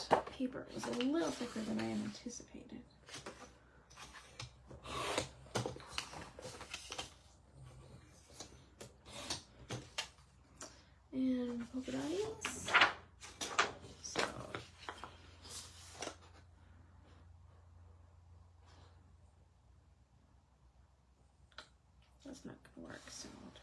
That paper was a little thicker than I had anticipated. And polka dots. So that's not gonna work, so I'll do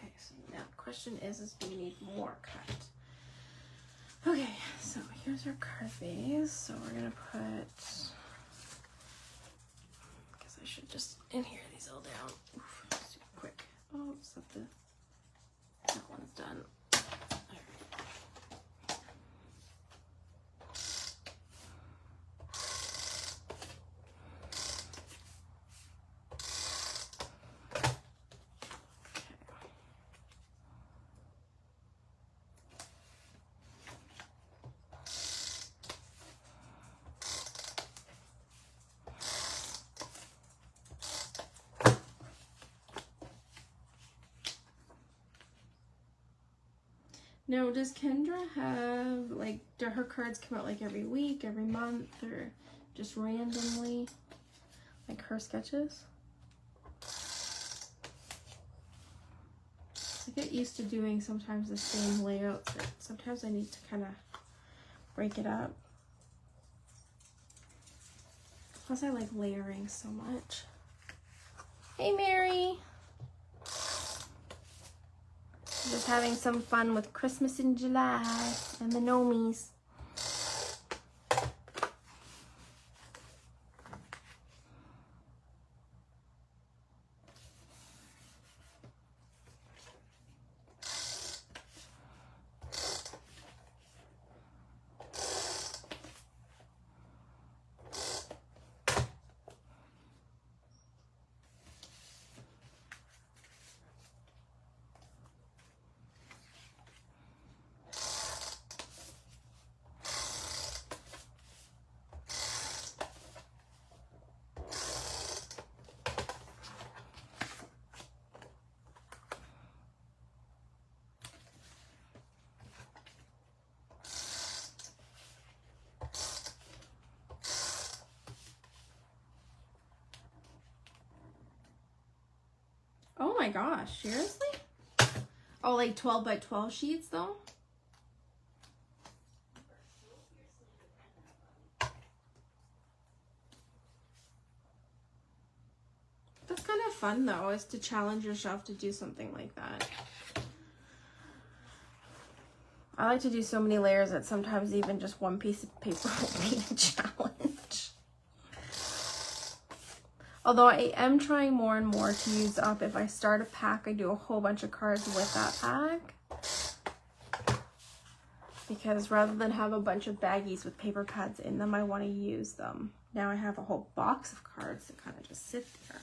Okay, so now the question is do we need more cut? Okay, so here's our card base. So we're gonna put, I guess I should just adhere these all down. Oof, super quick. Oh, so that one's done. Now, does Kendra have, like, do her cards come out like every week, every month, or just randomly, like her sketches? I get used to doing sometimes the same layouts, but sometimes I need to kind of break it up. Plus, I like layering so much. Hey, Mary! Just having some fun with Christmas in July and the Gnomies. Oh my gosh, seriously? Oh, like 12 by 12 sheets though? That's kind of fun though, is to challenge yourself to do something like that. I like to do so many layers that sometimes even just one piece of paper will be a challenge. Although I am trying more and more to use up, if I start a pack, I do a whole bunch of cards with that pack. Because rather than have a bunch of baggies with paper pads in them, I want to use them. Now I have a whole box of cards that kind of just sit there.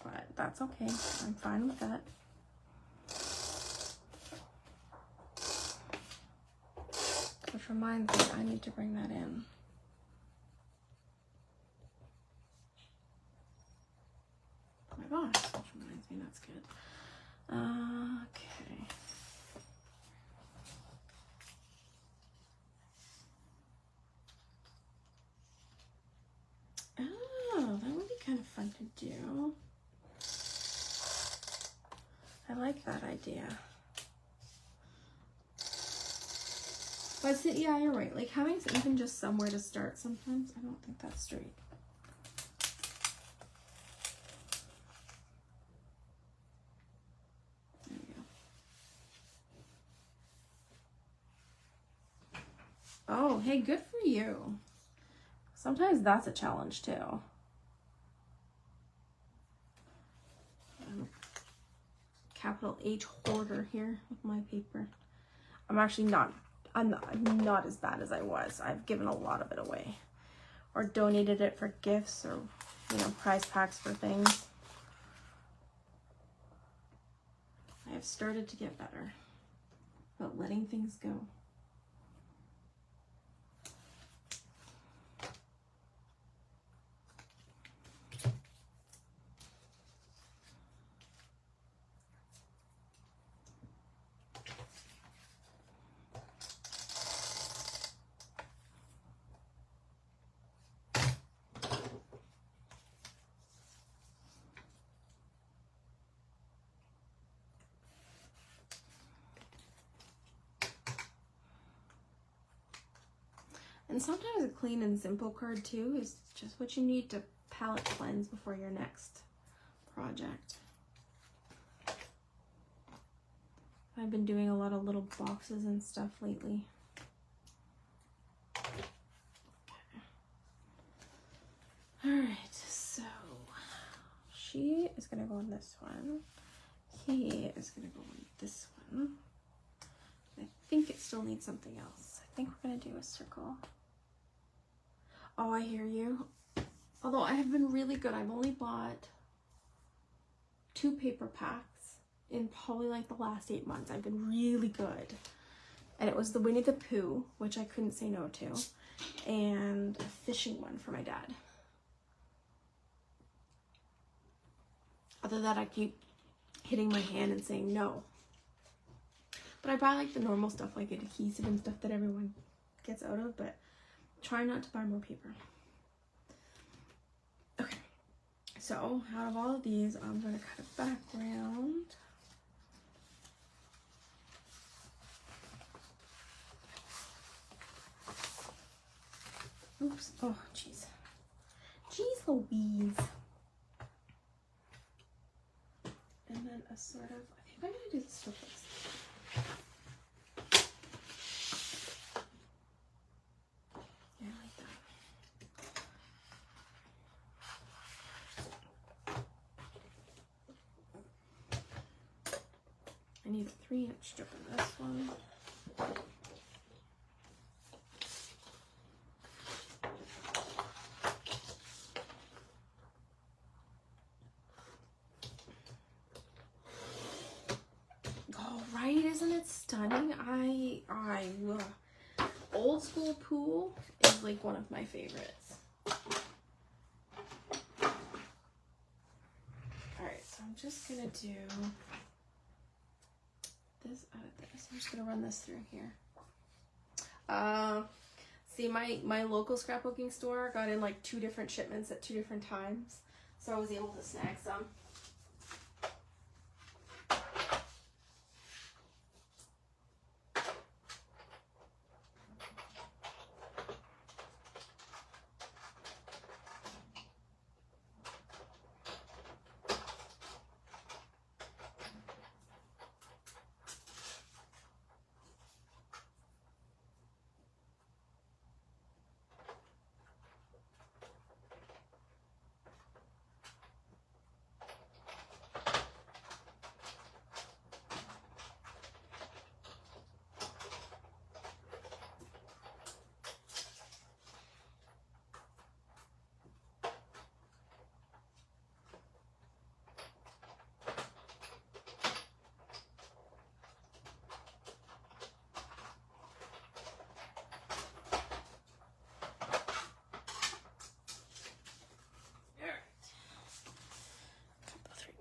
But that's okay. I'm fine with that. Which reminds me, I need to bring that in. Oh my gosh, which reminds me, that's good. Okay. Oh, that would be kind of fun to do. I like that idea. But yeah, you're right. Like having even just somewhere to start sometimes, I don't think that's straight. There we go. Oh, hey, good for you. Sometimes that's a challenge too. Capital H hoarder here with my paper. I'm not as bad as I was. I've given a lot of it away or donated it for gifts or, you know, prize packs for things. I have started to get better about letting things go. And sometimes a clean and simple card too is just what you need to palette cleanse before your next project. I've been doing a lot of little boxes and stuff lately. Alright, so she is going to go on this one. He is going to go on this one. I think it still needs something else. I think we're going to do a circle. Oh, I hear you. Although I have been really good. I've only bought 2 paper packs in probably like the last 8 months. I've been really good. And it was the Winnie the Pooh, which I couldn't say no to, and a fishing one for my dad. Other than that, I keep hitting my hand and saying no. But I buy like the normal stuff, like adhesive and stuff that everyone gets out of, but try not to buy more paper. Okay, so out of all of these, I'm going to cut a background. Oops, oh jeez. Jeez Louise. And then a sort of, I think I'm going to do this with this. Yeah, like that. I need a 3-inch strip in this one. Isn't it stunning? Old school pool is like one of my favorites. Alright, so I'm just gonna do this out of this. I'm just gonna run this through here. See, my local scrapbooking store got in like 2 different shipments at 2 different times, so I was able to snag some.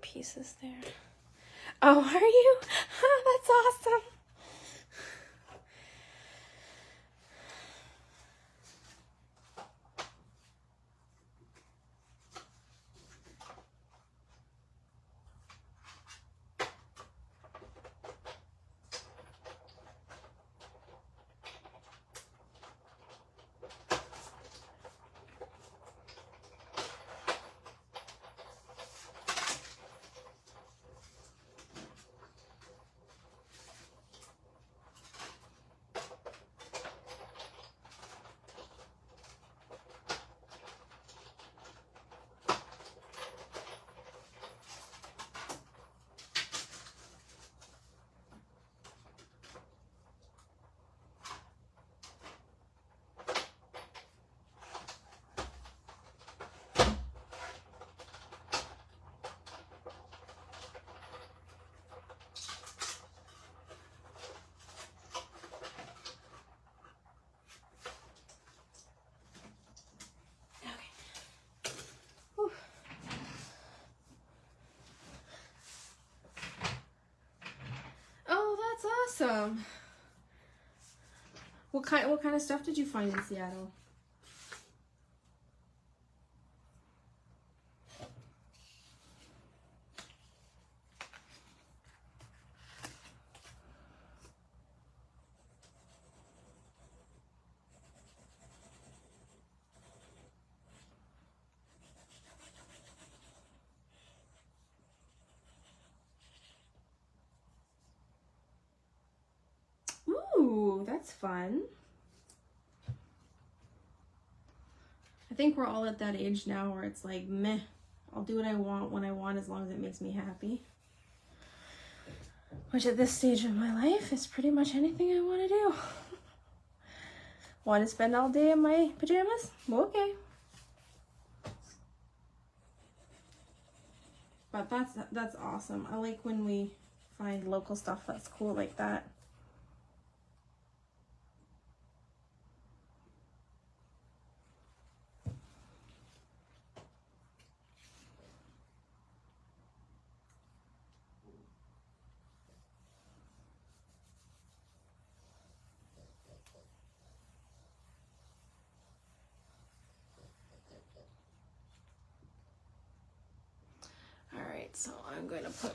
Pieces there. Oh, are you? That's awesome. Awesome. What kind of stuff did you find in Seattle? that's fun. I think we're all at that age now where it's like, meh, I'll do what I want when I want as long as it makes me happy. Which at this stage of my life is pretty much anything I want to do. Want to spend all day in my pajamas? Okay. But that's awesome. I like when we find local stuff that's cool like that. Alright, so I'm going to put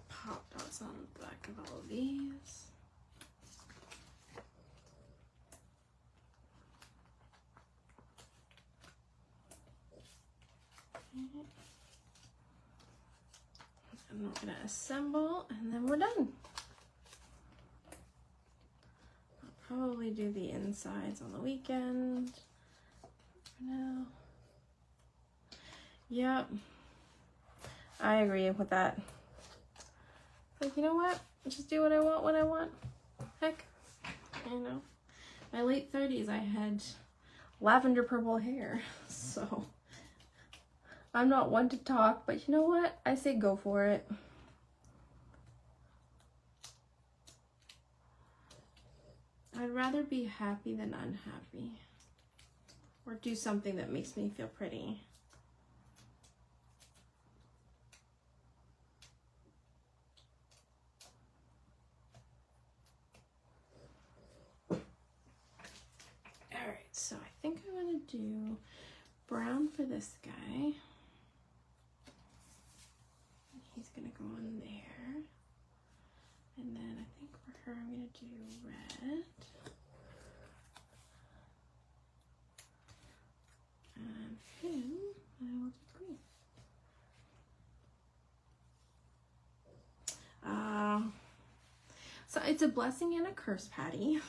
pop dots on the back of all of these. And we're going to assemble, and then we're done. I'll probably do the insides on the weekend for now. Yep. I agree with that. Like, you know what? Just do what I want when I want. Heck, you know. My late 30s, I had lavender purple hair, so I'm not one to talk, but you know what? I say go for it. I'd rather be happy than unhappy, or do something that makes me feel pretty. So I think I'm going to do brown for this guy. He's going to go on there. And then I think for her I'm going to do red. And him, I will do green. So it's a blessing and a curse, Patty.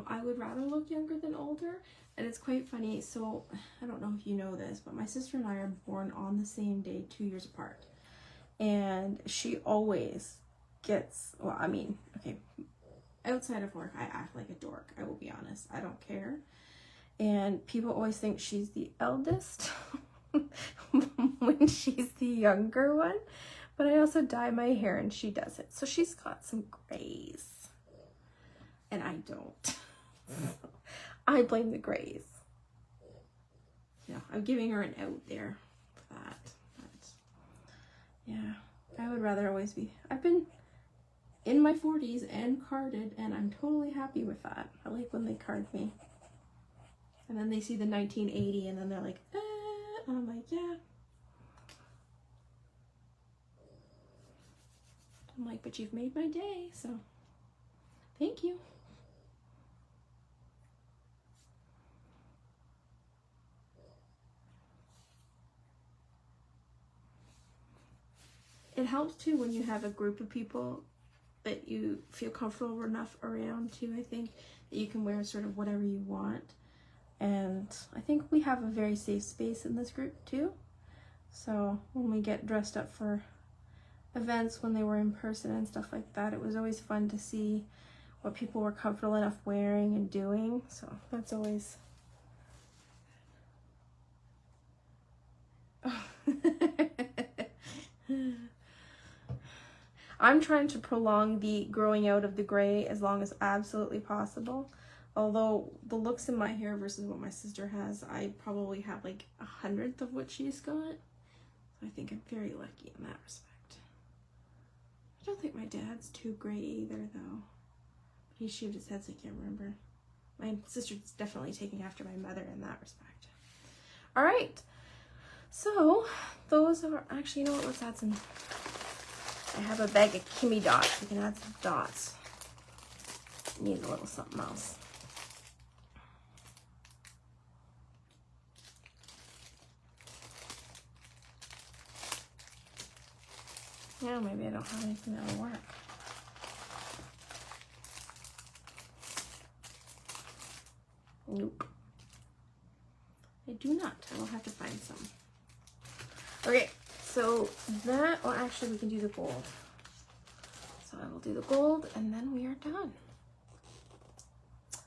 I would rather look younger than older, and it's quite funny. So I don't know if you know this, but my sister and I are born on the same day, 2 years apart, and she always gets, well, I mean, okay, outside of work I act like a dork, I will be honest, I don't care, and people always think she's the eldest when she's the younger one, but I also dye my hair and she doesn't, so she's got some grays. And I don't. I blame the grays. Yeah, I'm giving her an out there for that. But yeah, I would rather always be. I've been in my 40s and carded, and I'm totally happy with that. I like when they card me. And then they see the 1980, and then they're like, and I'm like, yeah. I'm like, but you've made my day, so thank you. It helps too when you have a group of people that you feel comfortable enough around too, I think, that you can wear sort of whatever you want. And I think we have a very safe space in this group too. So when we get dressed up for events, when they were in person and stuff like that, it was always fun to see what people were comfortable enough wearing and doing. So that's always... I'm trying to prolong the growing out of the gray as long as absolutely possible. Although the looks in my hair versus what my sister has, I probably have like 100th of what she's got. So I think I'm very lucky in that respect. I don't think my dad's too gray either though. He shaved his head so I can't remember. My sister's definitely taking after my mother in that respect. All right. So those are, actually, you know what, let's add some, I have a bag of Kimmy dots. We can add some dots. Needs a little something else. Yeah, maybe I don't have anything that'll work. Nope. I do not. I will have to find some. Okay, so that, well, actually we can do the gold. So I will do the gold and then we are done.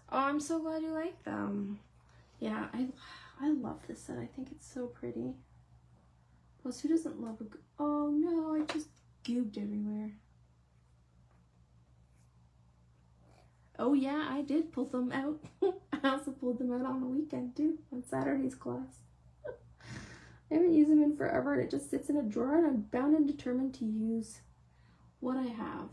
Oh, I'm so glad you like them. Yeah, I love this set. I think it's so pretty. Plus, who doesn't love a, oh no, I just gooped everywhere. Oh yeah, I did pull them out. I also pulled them out on the weekend too, on Saturday's class. I haven't used them in forever and it just sits in a drawer and I'm bound and determined to use what I have.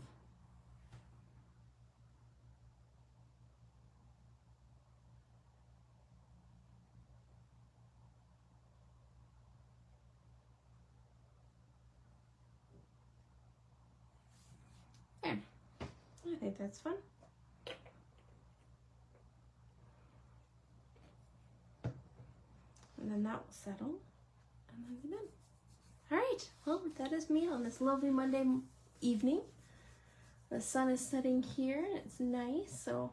There. I think that's fun. And then that will settle. And then we're done. Alright, well, that is me on this lovely Monday evening. The sun is setting here and it's nice, so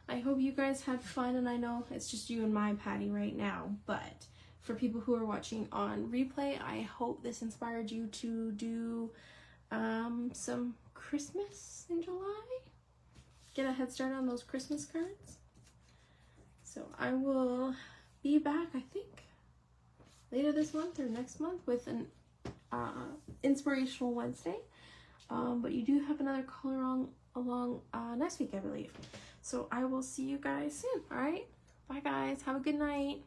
I hope you guys had fun, and I know it's just you and my Patty right now, but for people who are watching on replay, I hope this inspired you to do some Christmas in July. Get a head start on those Christmas cards. So I will be back, I think, later this month or next month with an Inspirational Wednesday. But you do have another color along next week, I believe. So I will see you guys soon, alright? Bye guys, have a good night.